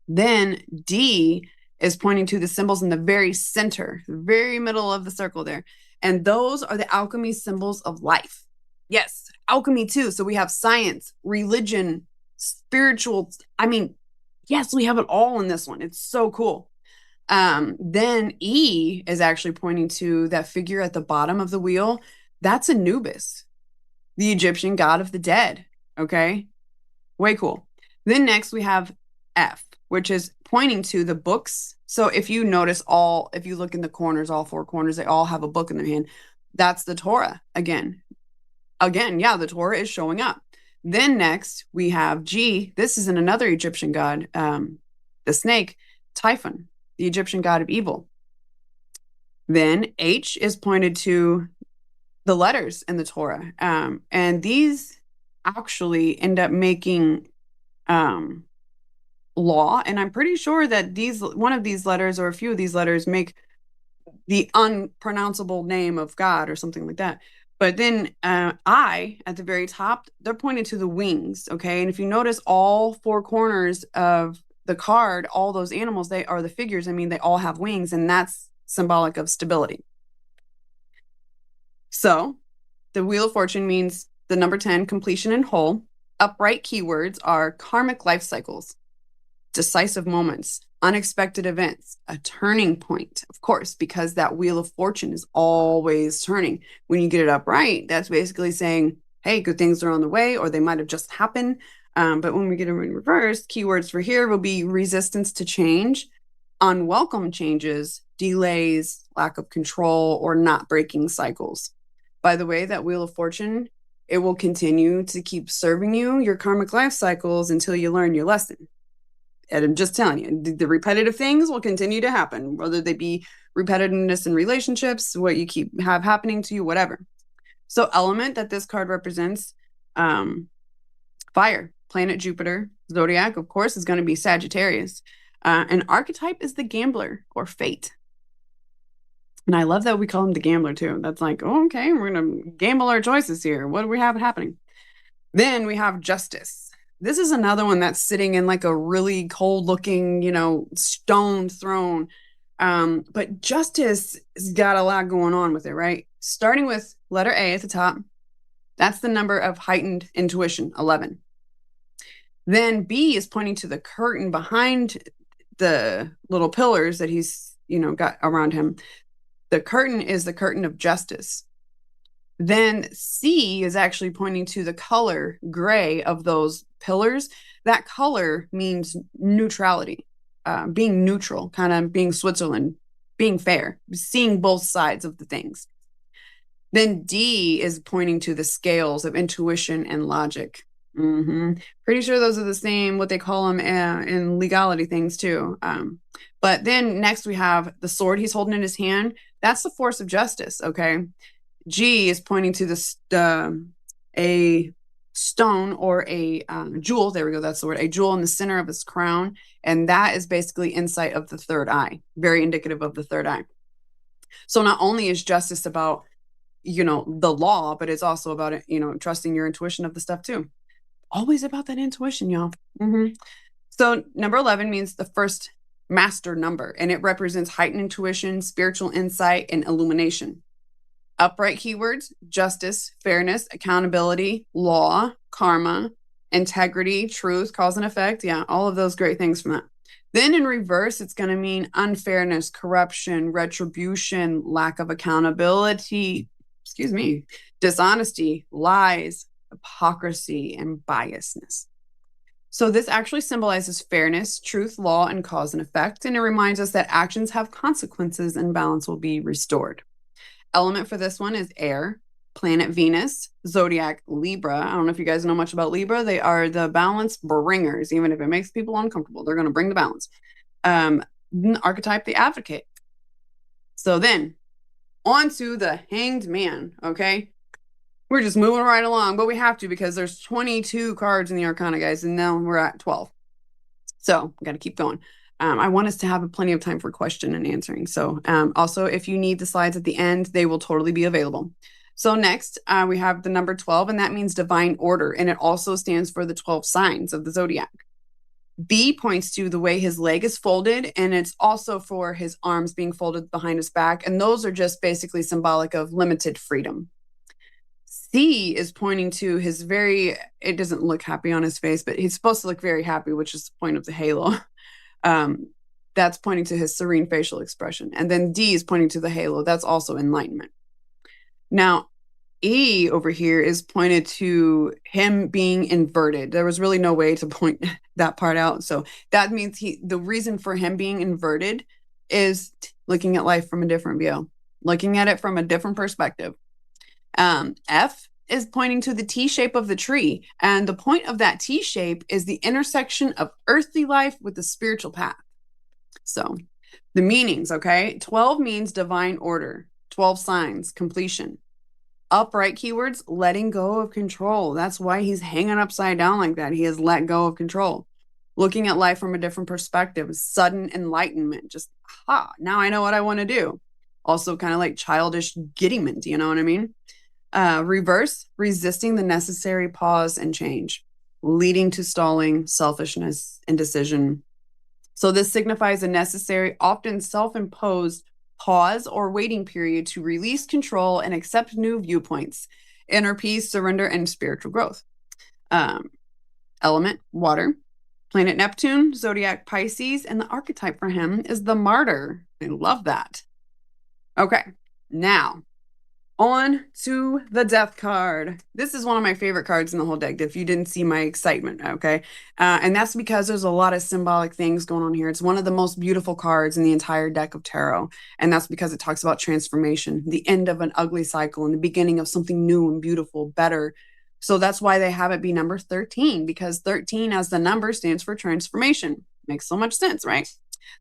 Then D is pointing to the symbols in the very center, the very middle of the circle there. And those are the alchemy symbols of life. Yes, alchemy too. So we have science, religion, spiritual. I mean, yes, we have it all in this one. It's so cool. Then E is actually pointing to that figure at the bottom of the wheel. That's Anubis, the Egyptian god of the dead. Okay, way cool. Then next we have F, which is pointing to the books. So if you notice if you look in the corners, all four corners, they all have a book in their hand. That's the Torah again. Yeah, the Torah is showing up. Then next we have G. This is another Egyptian god, the snake, Typhon, the Egyptian god of evil. Then H is pointed to the letters in the Torah. And these actually end up making law. And I'm pretty sure that one of these letters or a few of these letters make the unpronounceable name of God or something like that. But then I, at the very top, they're pointing to the wings, okay? And if you notice all four corners of the card, all those animals, they are the figures. I mean, they all have wings, and that's symbolic of stability. So the Wheel of Fortune means the number 10, completion and whole. Upright keywords are karmic life cycles, decisive moments, unexpected events, a turning point, of course, because that Wheel of Fortune is always turning. When you get it upright, that's basically saying, hey, good things are on the way, or they might have just happened. But when we get them in reverse, keywords for here will be resistance to change, unwelcome changes, delays, lack of control, or not breaking cycles. By the way, that Wheel of Fortune, it will continue to keep serving you your karmic life cycles until you learn your lesson. And I'm just telling you, the repetitive things will continue to happen, whether they be repetitiveness in relationships, what you keep have happening to you, whatever. So element that this card represents, fire, planet Jupiter, zodiac, of course, is going to be Sagittarius. An archetype is the gambler or fate. And I love that we call him the gambler too. That's like, oh, okay, we're going to gamble our choices here. What do we have happening? Then we have justice. This is another one that's sitting in like a really cold looking, stone throne. But justice has got a lot going on with it, right? Starting with letter A at the top. That's the number of heightened intuition, 11. Then B is pointing to the curtain behind the little pillars that he's, got around him. The curtain is the curtain of justice. Then C is actually pointing to the color gray of those pillars. That color means neutrality, being neutral, kind of being Switzerland, being fair, seeing both sides of the things. Then D is pointing to the scales of intuition and logic. Pretty sure those are the same, what they call them in legality things too. But then next we have the sword he's holding in his hand. That's the force of justice, okay? G is pointing to a stone or a jewel. There we go. That's the word. A jewel in the center of his crown. And that is basically insight of the third eye, very indicative of the third eye. So not only is justice about, the law, but it's also about, trusting your intuition of the stuff too. Always about that intuition, y'all. So number 11 means the first master number, and it represents heightened intuition, spiritual insight, and illumination. Upright keywords: justice, fairness, accountability, law, karma, integrity, truth, cause and effect. Yeah, all of those great things from that. Then in reverse, it's going to mean unfairness, corruption, retribution, lack of accountability, dishonesty, lies, hypocrisy, and biasness. So this actually symbolizes fairness, truth, law, and cause and effect, and it reminds us that actions have consequences and balance will be restored. Element for this one is air, planet Venus, zodiac Libra. I don't know if you guys know much about Libra. They are the balance bringers. Even if it makes people uncomfortable, they're going to bring the balance. Archetype, the advocate. So then, on to the hanged man, okay? We're just moving right along, but we have to because there's 22 cards in the Arcana, guys, and now we're at 12. So we got to keep going. I want us to have plenty of time for question and answering. So also, if you need the slides at the end, they will totally be available. So next, we have the number 12, and that means divine order, and it also stands for the 12 signs of the zodiac. B points to the way his leg is folded, and it's also for his arms being folded behind his back, and those are just basically symbolic of limited freedom. C is pointing to his it doesn't look happy on his face, but he's supposed to look very happy, which is the point of the halo. That's pointing to his serene facial expression. And then D is pointing to the halo. That's also enlightenment. Now, E over here is pointed to him being inverted. There was really no way to point that part out. So that means the reason for him being inverted is looking at life from a different view, looking at it from a different perspective. F is pointing to the T shape of the tree. And the point of that T shape is the intersection of earthly life with the spiritual path. So the meanings, okay? 12 means divine order, 12 signs, completion. Upright keywords, letting go of control. That's why he's hanging upside down like that. He has let go of control. Looking at life from a different perspective, sudden enlightenment. Just, now I know what I want to do. Also kind of like childish giddiment, you know what I mean? Reverse, resisting the necessary pause and change, leading to stalling, selfishness, indecision. So this signifies a necessary, often self-imposed pause or waiting period to release control and accept new viewpoints, inner peace, surrender, and spiritual growth. Element, water. Planet Neptune, zodiac Pisces, and the archetype for him is the martyr. I love that. Okay, now on to the death card. This is one of my favorite cards in the whole deck, if you didn't see my excitement, okay? And that's because there's a lot of symbolic things going on here. It's one of the most beautiful cards in the entire deck of tarot. And that's because it talks about transformation, the end of an ugly cycle and the beginning of something new and beautiful, better. So that's why they have it be number 13, because 13 as the number stands for transformation. Makes so much sense, right?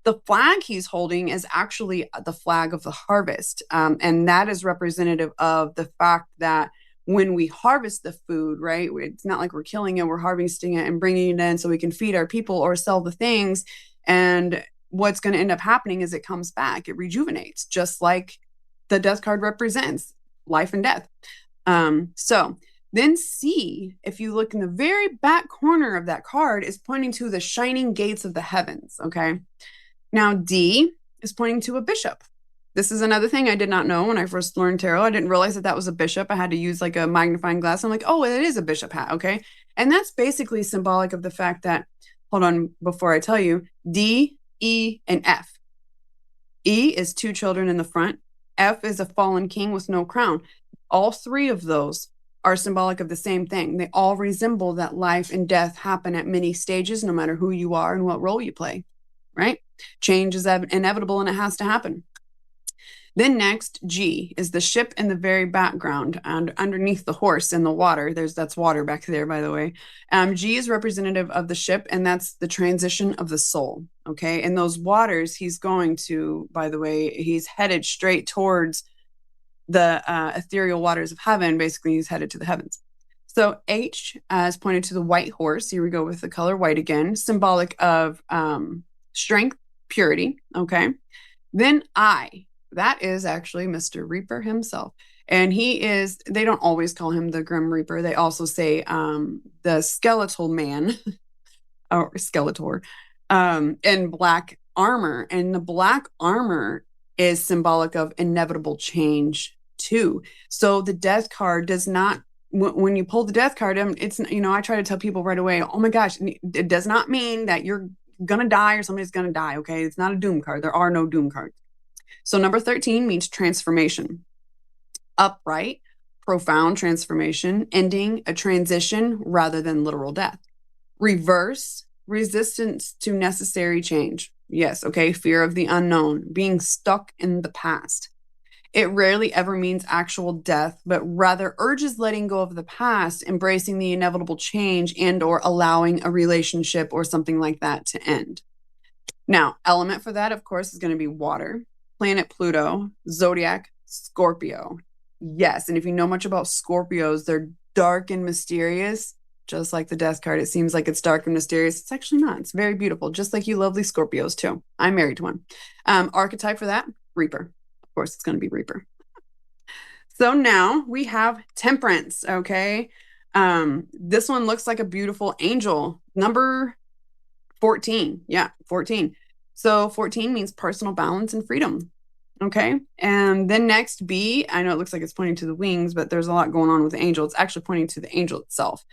The flag he's holding is actually the flag of the harvest. And that is representative of the fact that when we harvest the food, right, it's not like we're killing it, we're harvesting it and bringing it in so we can feed our people or sell the things. And what's going to end up happening is it comes back, it rejuvenates, just like the death card represents life and death. So then C, if you look in the very back corner of that card, is pointing to the shining gates of the heavens, okay? Now, D is pointing to a bishop. This is another thing I did not know when I first learned tarot. I didn't realize that that was a bishop. I had to use like a magnifying glass. I'm like, oh, it is a bishop hat, okay? And that's basically symbolic of the fact that, hold on, before I tell you, D, E, and F. E is 2 children in the front. F is a fallen king with no crown. All 3 of those are symbolic of the same thing. They all resemble that life and death happen at many stages, no matter who you are and what role you play, right? Change is inevitable and it has to happen. Then next, G is the ship in the very background and underneath the horse in the water. That's water back there, by the way. G is representative of the ship, and that's the transition of the soul. Okay. In those waters, he's going to, by the way, he's headed straight towards the ethereal waters of heaven. Basically, he's headed to the heavens. So H is pointed to the white horse. Here we go with the color white again, symbolic of strength, purity. Okay. Then I. That is actually Mr. Reaper himself. And they don't always call him the Grim Reaper. They also say the skeletal man or Skeletor in black armor. And the black armor is symbolic of inevitable change too. So the death card does not, when you pull the death card, it's, I try to tell people right away, oh my gosh, it does not mean that you're going to die or somebody's going to die. Okay. It's not a doom card. There are no doom cards. So number 13 means transformation. Upright, profound transformation, ending, a transition rather than literal death. Reverse, resistance to necessary change. Yes, okay, fear of the unknown, being stuck in the past. It rarely ever means actual death, but rather urges letting go of the past, embracing the inevitable change and or allowing a relationship or something like that to end. Now, element for that, of course, is going to be water, planet Pluto, zodiac, Scorpio. Yes, and if you know much about Scorpios, they're dark and mysterious, just like the death card. It seems like it's dark and mysterious. It's actually not. It's very beautiful, just like you lovely Scorpios, too. I'm married to one. Archetype for that, Reaper. Of course, it's going to be Reaper. So now we have Temperance, okay? This one looks like a beautiful angel. Number 14. Yeah, 14. So 14 means personal balance and freedom. Okay. And then next, B, I know it looks like it's pointing to the wings, but there's a lot going on with the angel. It's actually pointing to the angel itself.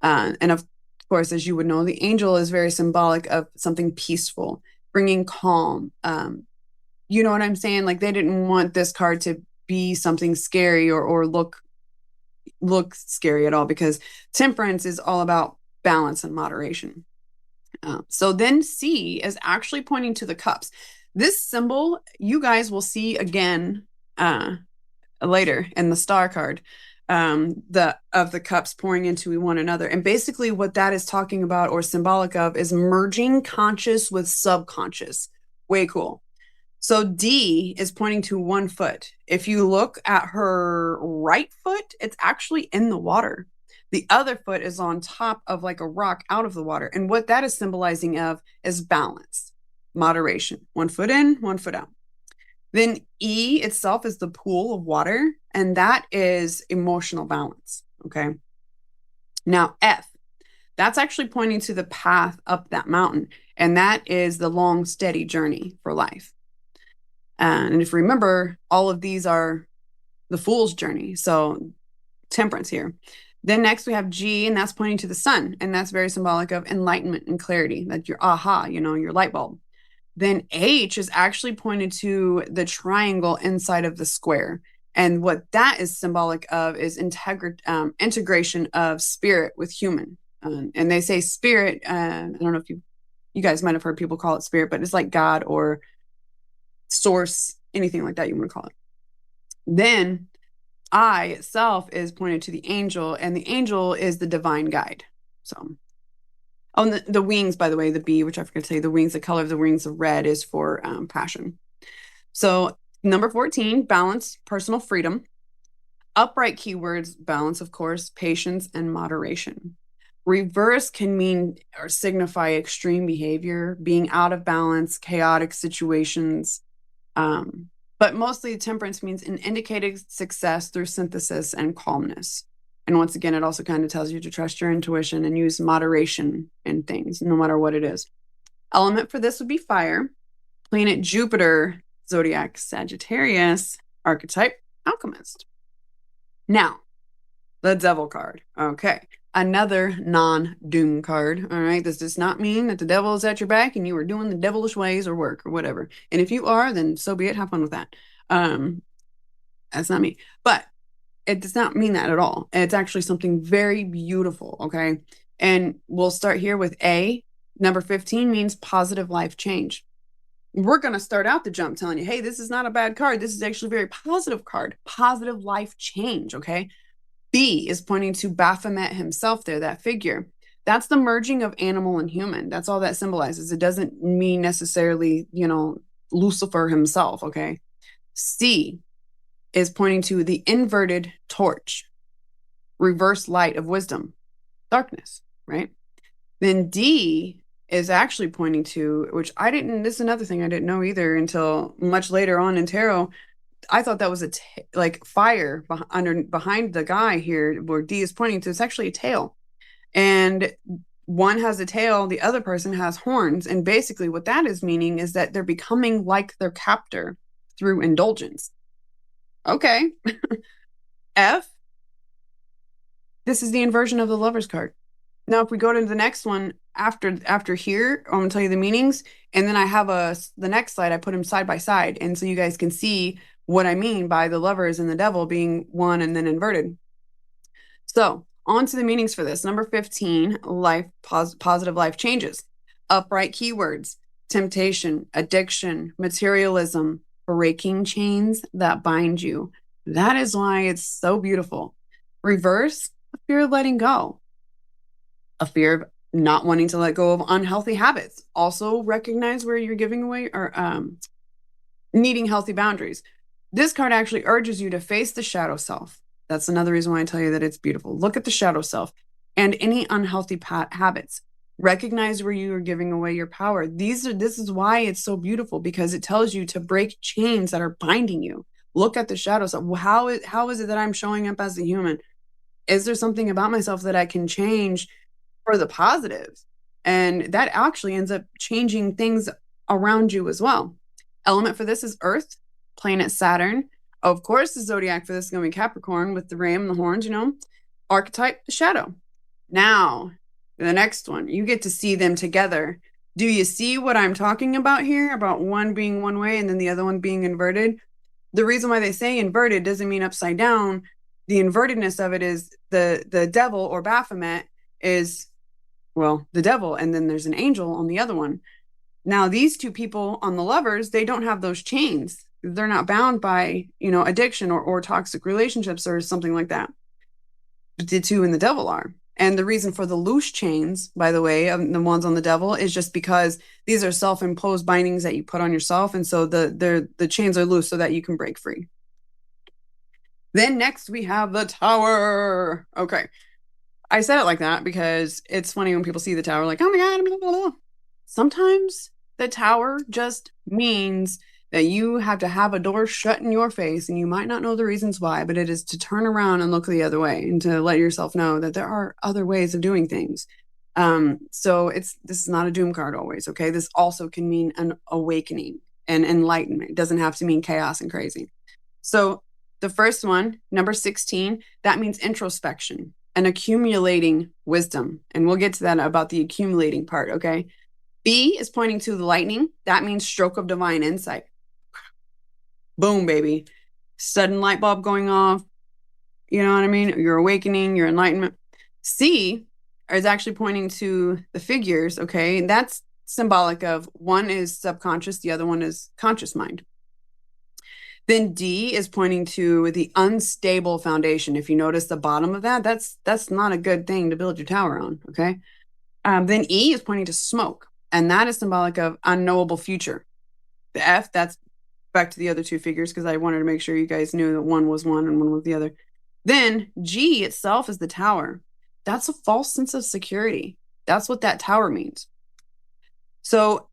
And of course, as you would know, the angel is very symbolic of something peaceful, bringing calm. You know what I'm saying? Like they didn't want this card to be something scary or look scary at all, because temperance is all about balance and moderation. So then C is actually pointing to the cups. This symbol you guys will see again later in the star card, the cups pouring into one another. And basically what that is talking about or symbolic of is merging conscious with subconscious. Way cool. So D is pointing to one foot. If you look at her right foot, it's actually in the water. The other foot is on top of like a rock out of the water. And what that is symbolizing of is balance, moderation. One foot in, one foot out. Then E itself is the pool of water, and that is emotional balance. Okay. Now F, that's actually pointing to the path up that mountain. And that is the long, steady journey for life. And if you remember, all of these are the fool's journey. So temperance here. Then next we have G, and that's pointing to the sun. And that's very symbolic of enlightenment and clarity, that your aha, your light bulb. Then H is actually pointed to the triangle inside of the square. And what that is symbolic of is integration of spirit with human. And they say spirit, I don't know if you guys might have heard people call it spirit, but it's like God or source, anything like that you want to call it. Then I itself is pointed to the angel, and the angel is the divine guide. So, oh, and the wings, by the way, the B, which I forgot to say, the wings, the color of the wings of red is for passion. So number 14, balance, personal freedom. Upright keywords, balance, of course, patience, and moderation. Reverse can mean or signify extreme behavior, being out of balance, chaotic situations. But mostly temperance means an indicated success through synthesis and calmness. And once again, it also kind of tells you to trust your intuition and use moderation in things, no matter what it is. Element for this would be fire. Planet Jupiter, zodiac Sagittarius, archetype alchemist. Now, the devil card. Okay. Another non-doom card. All right. This does not mean that the devil is at your back and you are doing the devilish ways or work or whatever. And if you are, then so be it. Have fun with that. That's not me. But it does not mean that at all. It's actually something very beautiful. Okay. And we'll start here with A. Number 15 means positive life change. We're going to start out the jump telling you, hey, this is not a bad card. This is actually a very positive card. Positive life change. Okay. B is pointing to Baphomet himself there, that figure. That's the merging of animal and human. That's all that symbolizes. It doesn't mean necessarily, Lucifer himself, okay? C is pointing to the inverted torch, reverse light of wisdom, darkness, right? Then D is actually pointing to, which this is another thing I didn't know either until much later on in tarot. I thought that was like fire behind the guy here where D is pointing to. It's actually a tail. And one has a tail, the other person has horns. And basically what that is meaning is that they're becoming like their captor through indulgence. Okay. F, this is the inversion of the Lover's card. Now, if we go to the next one after here, I'm going to tell you the meanings. And then I have the next slide, I put them side by side. And so you guys can see what I mean by the lovers and the devil being one and then inverted. So, on to the meanings for this. Number 15, positive life changes. Upright keywords, temptation, addiction, materialism, breaking chains that bind you. That is why it's so beautiful. Reverse, a fear of letting go, a fear of not wanting to let go of unhealthy habits. Also, recognize where you're giving away or needing healthy boundaries. This card actually urges you to face the shadow self. That's another reason why I tell you that it's beautiful. Look at the shadow self and any unhealthy habits. Recognize where you are giving away your power. This is why it's so beautiful, because it tells you to break chains that are binding you. Look at the shadow self. How is it that I'm showing up as a human? Is there something about myself that I can change for the positives? And that actually ends up changing things around you as well. Element for this is Earth, planet Saturn. Of course, the zodiac for this is going to be Capricorn with the ram and the horns, Archetype, the shadow. Now, the next one, you get to see them together. Do you see what I'm talking about here? About one being one way and then the other one being inverted? The reason why they say inverted doesn't mean upside down. The invertedness of it is the devil or Baphomet is, well, the devil, and then there's an angel on the other one. Now, these two people on the lovers, they don't have those chains. They're not bound by, addiction or toxic relationships or something like that. But the two in the devil are. And the reason for the loose chains, by the way, of the ones on the devil, is just because these are self-imposed bindings that you put on yourself. And so the chains are loose so that you can break free. Then next we have the Tower. Okay. I said it like that because it's funny when people see the Tower, like, oh my God, blah, blah, blah. Sometimes the Tower just means that you have to have a door shut in your face, and you might not know the reasons why, but it is to turn around and look the other way and to let yourself know that there are other ways of doing things. So this is not a doom card always, okay? This also can mean an awakening and enlightenment. It doesn't have to mean chaos and crazy. So the first one, number 16, that means introspection and accumulating wisdom. And we'll get to that about the accumulating part, okay? B is pointing to the lightning. That means stroke of divine insight. Boom, baby. Sudden light bulb going off. You know what I mean? Your awakening, your enlightenment. C is actually pointing to the figures, okay? And that's symbolic of one is subconscious, the other one is conscious mind. Then D is pointing to the unstable foundation. If you notice the bottom of that, that's not a good thing to build your tower on, okay? Then E is pointing to smoke, and that is symbolic of unknowable future. The F, that's back to the other two figures because I wanted to make sure you guys knew that one was one and one was the other. Then G itself is the tower. That's a false sense of security. That's what that tower means. So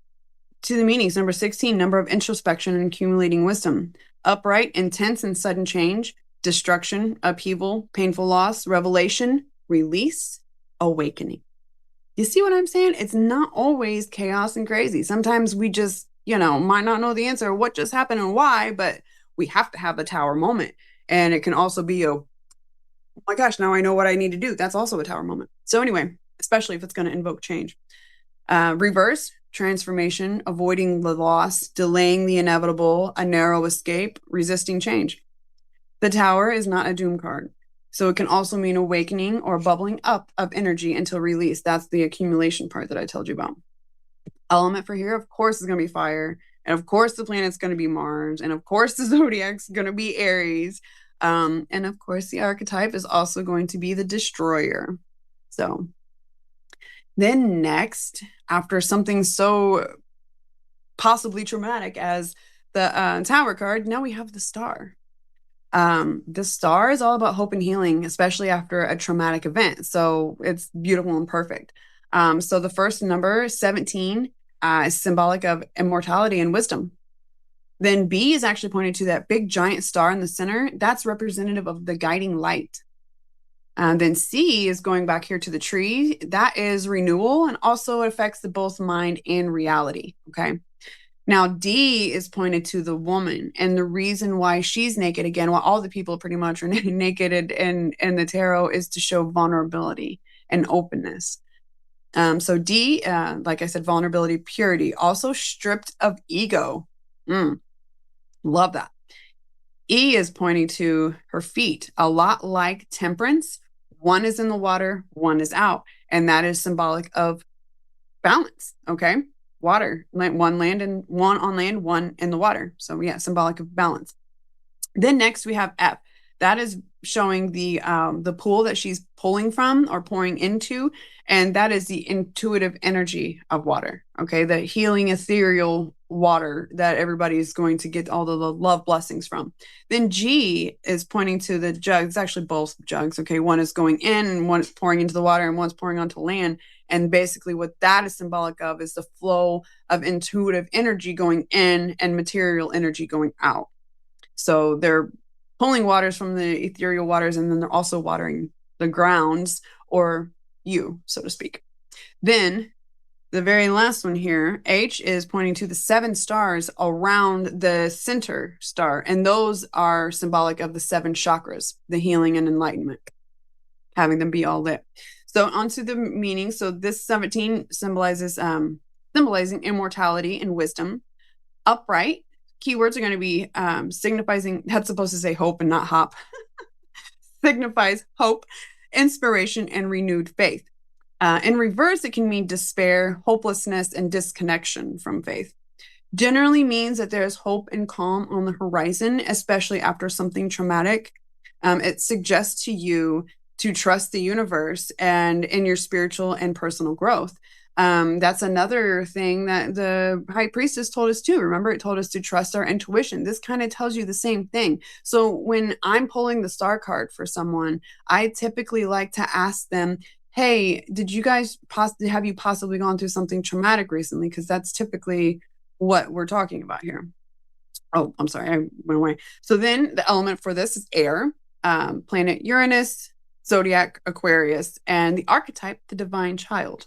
to the meanings, number 16, number of introspection and accumulating wisdom. Upright, intense and sudden change, destruction, upheaval, painful loss, revelation, release, awakening. You see what I'm saying? It's not always chaos and crazy. Sometimes we just, might not know the answer, what just happened and why, but we have to have a tower moment. And it can also be oh my gosh, now I know what I need to do. That's also a tower moment. So anyway, especially if it's going to invoke change. Reverse, transformation, avoiding the loss, delaying the inevitable, a narrow escape, resisting change. The Tower is not a doom card. So it can also mean awakening or bubbling up of energy until release. That's the accumulation part that I told you about. Element for here, of course, is going to be fire. And of course, the planet's going to be Mars. And of course, the zodiac's going to be Aries. And of course, the archetype is also going to be the destroyer. So then next, after something so possibly traumatic as the Tower card, now we have the Star. The Star is all about hope and healing, especially after a traumatic event. So it's beautiful and perfect. So the first number, 17, is symbolic of immortality and wisdom. Then B is actually pointing to that big giant star in the center. That's representative of the guiding light. Then C is going back here to the tree. That is renewal and also affects the both mind and reality. Okay. Now D is pointed to the woman, and the reason why she's naked again, while all the people pretty much are naked in the tarot, is to show vulnerability and openness. So D, like I said, vulnerability, purity, also stripped of ego. Love that. E is pointing to her feet, a lot like temperance. One is in the water, one is out. And that is symbolic of balance. Okay. Water, one land and one on land, one in the water. So, yeah, symbolic of balance. Then next we have F. That is showing the pool that she's pulling from or pouring into, and that is the intuitive energy of water. Okay, the healing ethereal water that everybody is going to get all the love blessings from. Then G is pointing to the jugs. It's actually both jugs. Okay, one is going in and one is pouring into the water and one's pouring onto land. And basically, what that is symbolic of is the flow of intuitive energy going in and material energy going out. So they're pulling waters from the ethereal waters, and then they're also watering the grounds or you, so to speak. Then the very last one here, H, is pointing to the 7 stars around the center star. And those are symbolic of the 7 chakras, the healing and enlightenment, having them be all lit. So onto the meaning. So this 17 symbolizing immortality and wisdom. Upright, keywords are going to be signifying, that's supposed to say hope and not hop, signifies hope, inspiration, and renewed faith. In reverse, it can mean despair, hopelessness, and disconnection from faith. Generally means that there is hope and calm on the horizon, especially after something traumatic. It suggests to you to trust the universe and in your spiritual and personal growth. That's another thing that the high priestess told us too. Remember, it told us to trust our intuition. This kind of tells you the same thing. So when I'm pulling the star card for someone, I typically like to ask them, hey, did you guys have you possibly gone through something traumatic recently? Because that's typically what we're talking about here. Oh, I'm sorry, I went away. So then the element for this is air, planet Uranus, zodiac Aquarius, and the archetype, the divine child.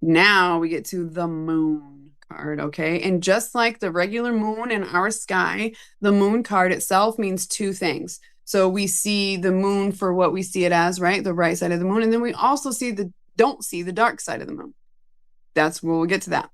Now we get to the moon card, okay? And just like the regular moon in our sky, the moon card itself means 2 things. So we see the moon for what we see it as, right? The right side of the moon. And then we also don't see the dark side of the moon. That's where we'll get to that.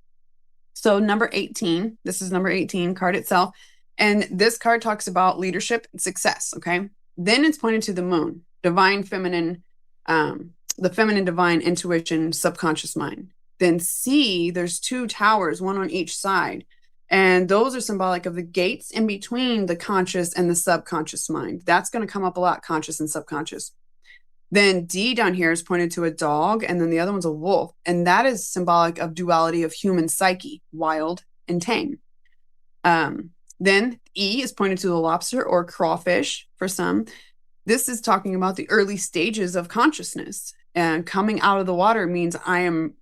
So number 18, this is number 18 card itself. And this card talks about leadership and success, okay? Then it's pointed to the moon, divine feminine, the feminine divine intuition, subconscious mind. Then C, there's 2 towers, one on each side. And those are symbolic of the gates in between the conscious and the subconscious mind. That's going to come up a lot, conscious and subconscious. Then D down here is pointed to a dog, and then the other one's a wolf. And that is symbolic of duality of human psyche, wild and tame. Then E is pointed to the lobster or crawfish for some. This is talking about the early stages of consciousness. And coming out of the water means I am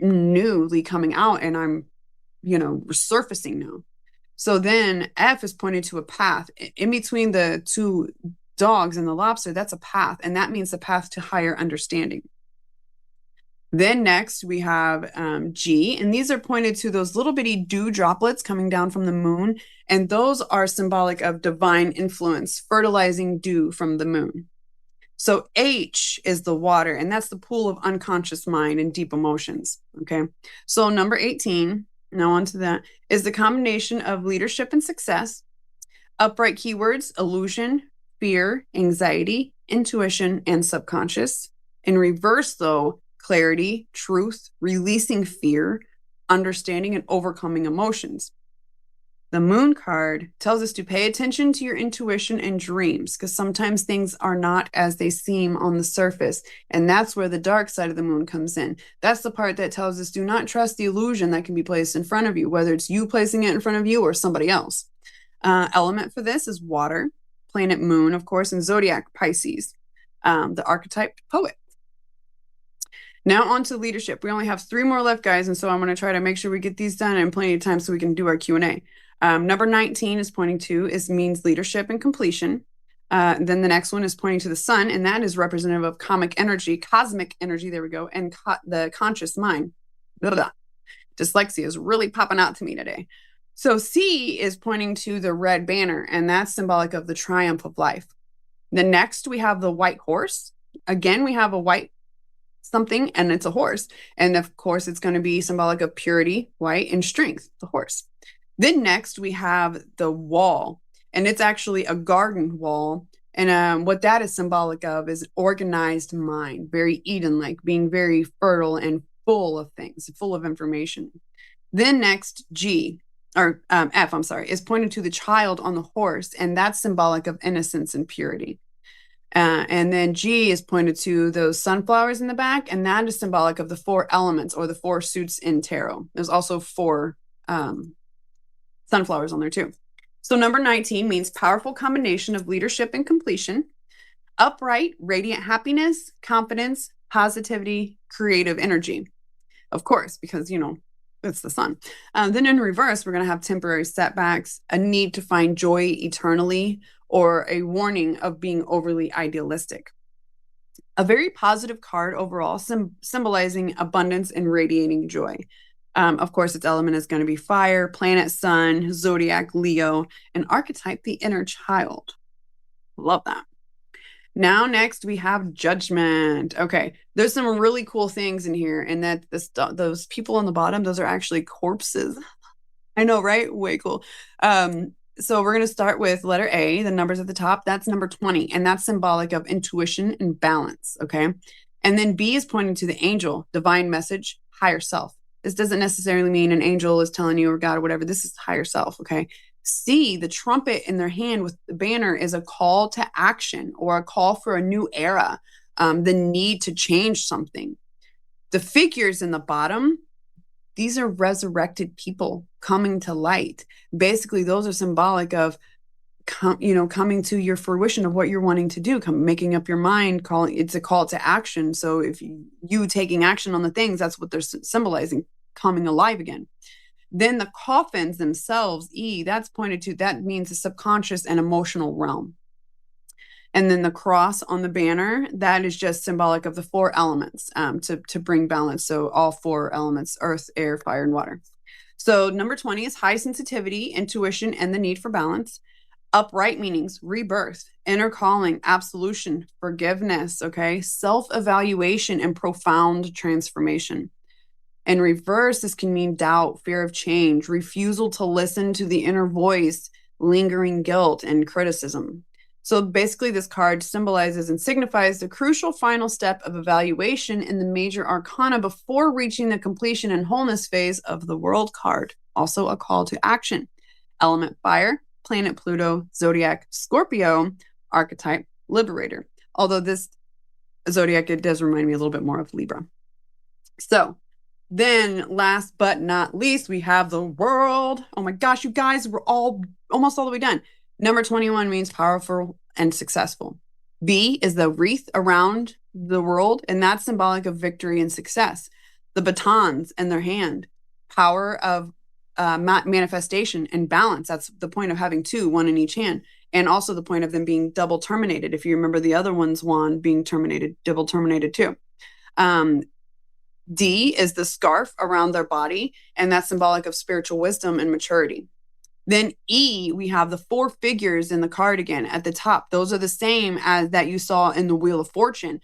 newly coming out and I'm, resurfacing now. So then F is pointed to a path. In between the 2 dogs and the lobster, that's a path. And that means the path to higher understanding. Then next we have G, and these are pointed to those little bitty dew droplets coming down from the moon. And those are symbolic of divine influence, fertilizing dew from the moon. So H is the water, and that's the pool of unconscious mind and deep emotions. Okay. So number 18, now onto that, is the combination of leadership and success. Upright keywords, illusion, fear, anxiety, intuition, and subconscious. In reverse, though, clarity, truth, releasing fear, understanding, and overcoming emotions. The moon card tells us to pay attention to your intuition and dreams, because sometimes things are not as they seem on the surface. And that's where the dark side of the moon comes in. That's the part that tells us do not trust the illusion that can be placed in front of you, whether it's you placing it in front of you or somebody else. Element for this is water, planet moon, of course, and zodiac Pisces, the archetype poet. Now on to leadership. We only have 3 more left, guys, and so I'm going to try to make sure we get these done in plenty of time so we can do our Q&A. Number 19 is pointing to means leadership and completion. Then the next one is pointing to the sun, and that is representative of cosmic energy, there we go, and the conscious mind. Blah, blah. Dyslexia is really popping out to me today. So C is pointing to the red banner, and that's symbolic of the triumph of life. Then next we have the white horse. Again, we have a white something, and it's a horse. And of course, it's going to be symbolic of purity, white, and strength, the horse. Then next we have the wall. and it's actually a garden wall. And what that is symbolic of is organized mind, very Eden-like, being very fertile and full of things, full of information. Then next, F, I'm sorry, is pointed to the child on the horse, and that's symbolic of innocence and purity. And then G is pointed to those sunflowers in the back, and that is symbolic of the four elements or the four suits in tarot. There's also four sunflowers on there too. So number 19 means powerful combination of leadership and completion, upright, radiant happiness, confidence, positivity, creative energy. Of course, because, it's the sun. Then in reverse, we're going to have temporary setbacks, a need to find joy eternally, or a warning of being overly idealistic. A very positive card overall, symbolizing abundance and radiating joy. Of course, its element is going to be fire, planet sun, zodiac Leo, and archetype the inner child. Love that. Now, next we have judgment. Okay, there's some really cool things in here, and that those people on the bottom, those are actually corpses. I know, right? Way cool. So we're going to start with letter A, the numbers at the top. That's number 20, and that's symbolic of intuition and balance. Okay, and then B is pointing to the angel, divine message, higher self. This doesn't necessarily mean an angel is telling you or God or whatever. This is higher self. Okay. C, the trumpet in their hand with the banner, is a call to action or a call for a new era, the need to change something. The figures in the bottom, these are resurrected people coming to light. Basically, those are symbolic of coming to your fruition of what you're wanting to do, making up your mind, it's a call to action. So if you taking action on the things, that's what they're symbolizing, coming alive again. Then the coffins themselves, E, that means the subconscious and emotional realm. And then the cross on the banner, that is just symbolic of the four elements, to bring balance. So all four elements, earth, air, fire, and water. So number 20 is high sensitivity, intuition, and the need for balance. Upright meanings, rebirth, inner calling, absolution, forgiveness, okay? Self-evaluation and profound transformation. In reverse, this can mean doubt, fear of change, refusal to listen to the inner voice, lingering guilt, and criticism. So basically, this card symbolizes and signifies the crucial final step of evaluation in the Major Arcana before reaching the completion and wholeness phase of the World card. Also a call to action. Element fire, planet Pluto, zodiac Scorpio, archetype liberator. Although this zodiac, it does remind me a little bit more of Libra. So then last but not least, we have the World. Oh my gosh, you guys, we're almost all the way done. Number 21 means powerful and successful. B is the wreath around the world, and that's symbolic of victory and success. The batons in their hand, power of manifestation and balance. That's the point of having two, one in each hand, and also the point of them being double terminated. If you remember the other one's wand being terminated, double terminated too. D is the scarf around their body, and that's symbolic of spiritual wisdom and maturity. Then E, we have the four figures in the card again at the top. Those are the same as that you saw in the Wheel of Fortune.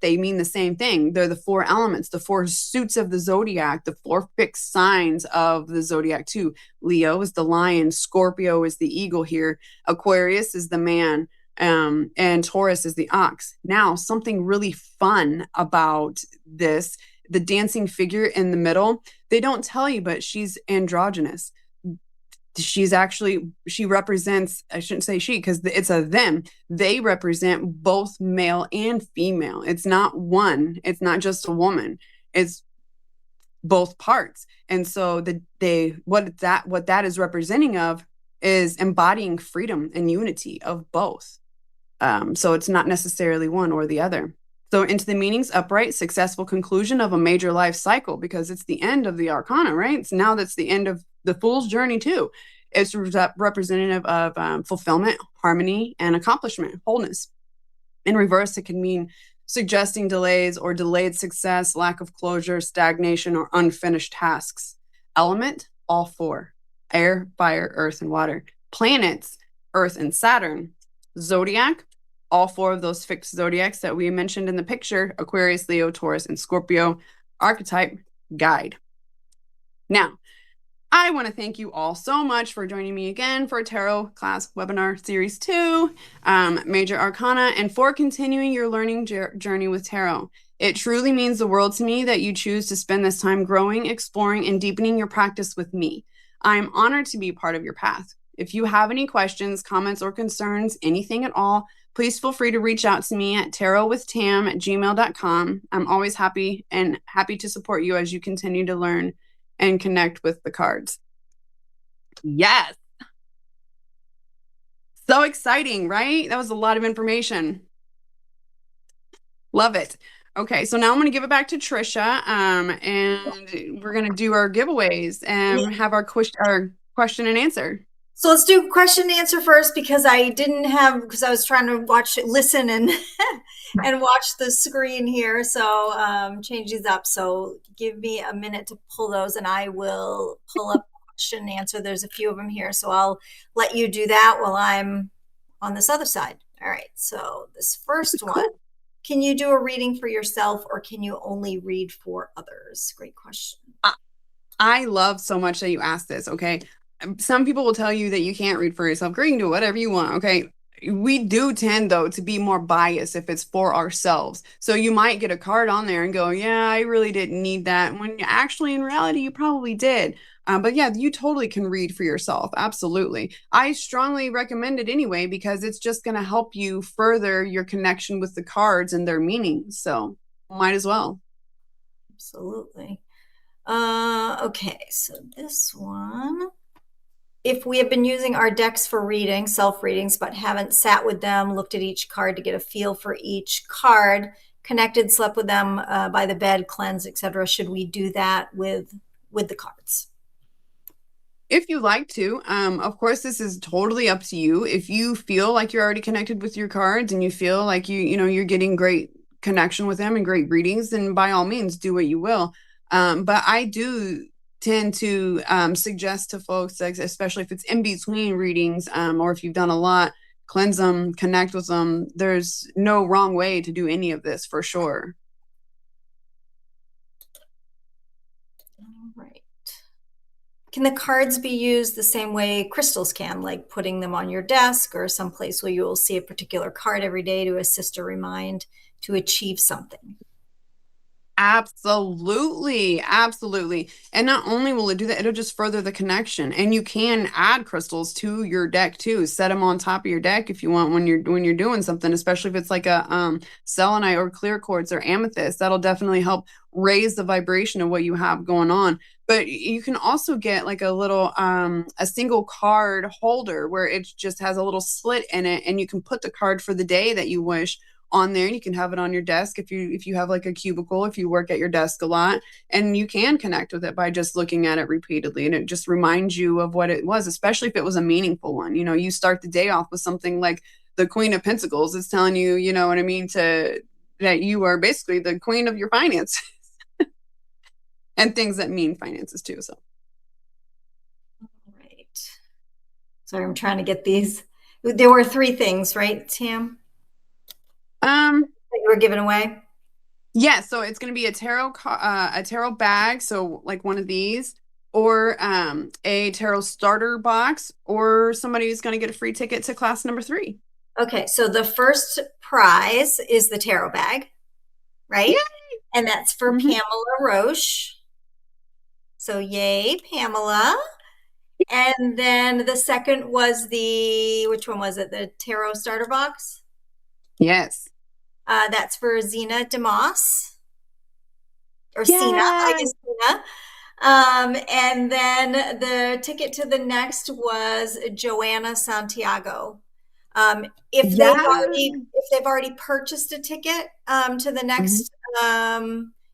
They mean the same thing. They're the four elements, the four suits of the zodiac, the four fixed signs of the zodiac too. Leo is the lion, Scorpio is the eagle here, Aquarius is the man, and Taurus is the ox. Now, something really fun about this, the dancing figure in the middle, they don't tell you, but she's androgynous. She represents, I shouldn't say she because it's a them. They represent both male and female. It's not one. It's not just a woman. It's both parts. And so what that is representing of is embodying freedom and unity of both. So it's not necessarily one or the other. So into the meanings, upright, successful conclusion of a major life cycle, because it's the end of the Arcana, right? It's now that's the end of the Fool's journey too. It's representative of fulfillment, harmony, and accomplishment, wholeness. In reverse, it can mean suggesting delays or delayed success, lack of closure, stagnation, or unfinished tasks. Element, all four: air, fire, earth, and water. Planets, Earth and Saturn. Zodiac, all four of those fixed zodiacs that we mentioned in the picture: Aquarius, Leo, Taurus, and Scorpio. Archetype, guide. Now, I want to thank you all so much for joining me again for Tarot Class Webinar Series 2, Major Arcana, and for continuing your learning journey with Tarot. It truly means the world to me that you choose to spend this time growing, exploring, and deepening your practice with me. I am honored to be part of your path. If you have any questions, comments, or concerns, anything at all, please feel free to reach out to me at tarotwithtam@gmail.com. I'm always happy to support you as you continue to learn and connect with the cards. Yes. So exciting, right? That was a lot of information. Love it. Okay, so now I'm going to give it back to Trisha, and we're going to do our giveaways and have our question and answer. So let's do question and answer first because because I was trying to listen and and watch the screen here. So change these up. So give me a minute to pull those and I will pull up question and answer. There's a few of them here. So I'll let you do that while I'm on this other side. All right. So this first one, can you do a reading for yourself or can you only read for others? Great question. I love so much that you asked this. Okay. Some people will tell you that you can't read for yourself. Girl, you can do whatever you want. Okay. We do tend, though, to be more biased if it's for ourselves. So you might get a card on there and go, yeah, I really didn't need that. When actually, in reality, you probably did. But yeah, you totally can read for yourself. Absolutely. I strongly recommend it anyway, because it's just going to help you further your connection with the cards and their meanings. So might as well. Absolutely. Okay, so this one. If we have been using our decks for reading, self-readings, but haven't sat with them, looked at each card to get a feel for each card, connected, slept with them by the bed, cleansed, etc., should we do that with the cards? If you like to, of course, this is totally up to you. If you feel like you're already connected with your cards and you feel like you're getting great connection with them and great readings, then by all means, do what you will. But I do tend to suggest to folks, like, especially if it's in between readings, or if you've done a lot, cleanse them, connect with them. There's no wrong way to do any of this, for sure. All right. Can the cards be used the same way crystals can, like putting them on your desk or someplace where you will see a particular card every day to assist or remind to achieve something? Absolutely, absolutely. And not only will it do that, it'll just further the connection. And you can add crystals to your deck too. Set them on top of your deck if you want when you're doing something, especially if it's like a selenite or clear quartz or amethyst. That'll definitely help raise the vibration of what you have going on. But you can also get like a little a single card holder where it just has a little slit in it, and you can put the card for the day that you wish on there. You can have it on your desk if you have like a cubicle, if you work at your desk a lot, and you can connect with it by just looking at it repeatedly, and it just reminds you of what it was, especially if it was a meaningful one. You start the day off with something like the Queen of Pentacles. It's telling you, you know what I mean, that you are basically the queen of your finances and things that mean finances too. So All right. Sorry, I'm trying to get these. There were three things, right, Tam? That you were giving away? yeah, so it's going to be a tarot bag, so like one of these, or a tarot starter box, or somebody's going to get a free ticket to class number 3. Okay, so the first prize is the tarot bag, right? Yay! And that's for Pamela Roche. So yay, Pamela. And then the second was which one was it? The tarot starter box? Yes. That's for Zena DeMoss. Or Cena, I Yay! guess Cena. And then the ticket to the next was Joanna Santiago. If they've already purchased a ticket to the next,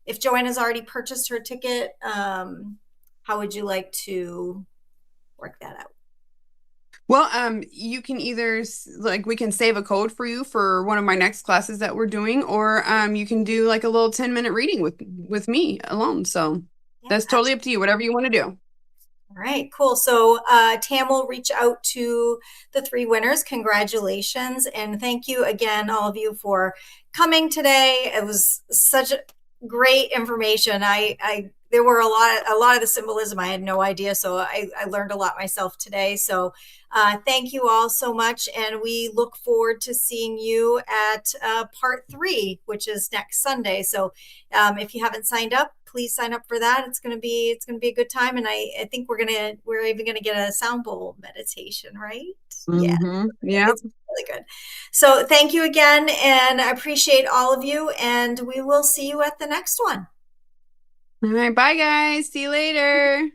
if Joanna's already purchased her ticket, how would you like to work that out? Well, you can either we can save a code for you for one of my next classes that we're doing, or you can do like a little 10-minute reading with me alone. So that's totally up to you, whatever you want to do. All right, cool. So Tam will reach out to the 3 winners. Congratulations. And thank you again, all of you, for coming today. It was such great information. I there were a lot of the symbolism I had no idea. So I learned a lot myself today. So thank you all so much. And we look forward to seeing you at part 3, which is next Sunday. So if you haven't signed up, please sign up for that. It's gonna be a good time. And I think we're even gonna get a sound bowl meditation, right? Yeah. Yep. It's really good. So thank you again, and I appreciate all of you, and we will see you at the next one. All right, bye guys. See you later.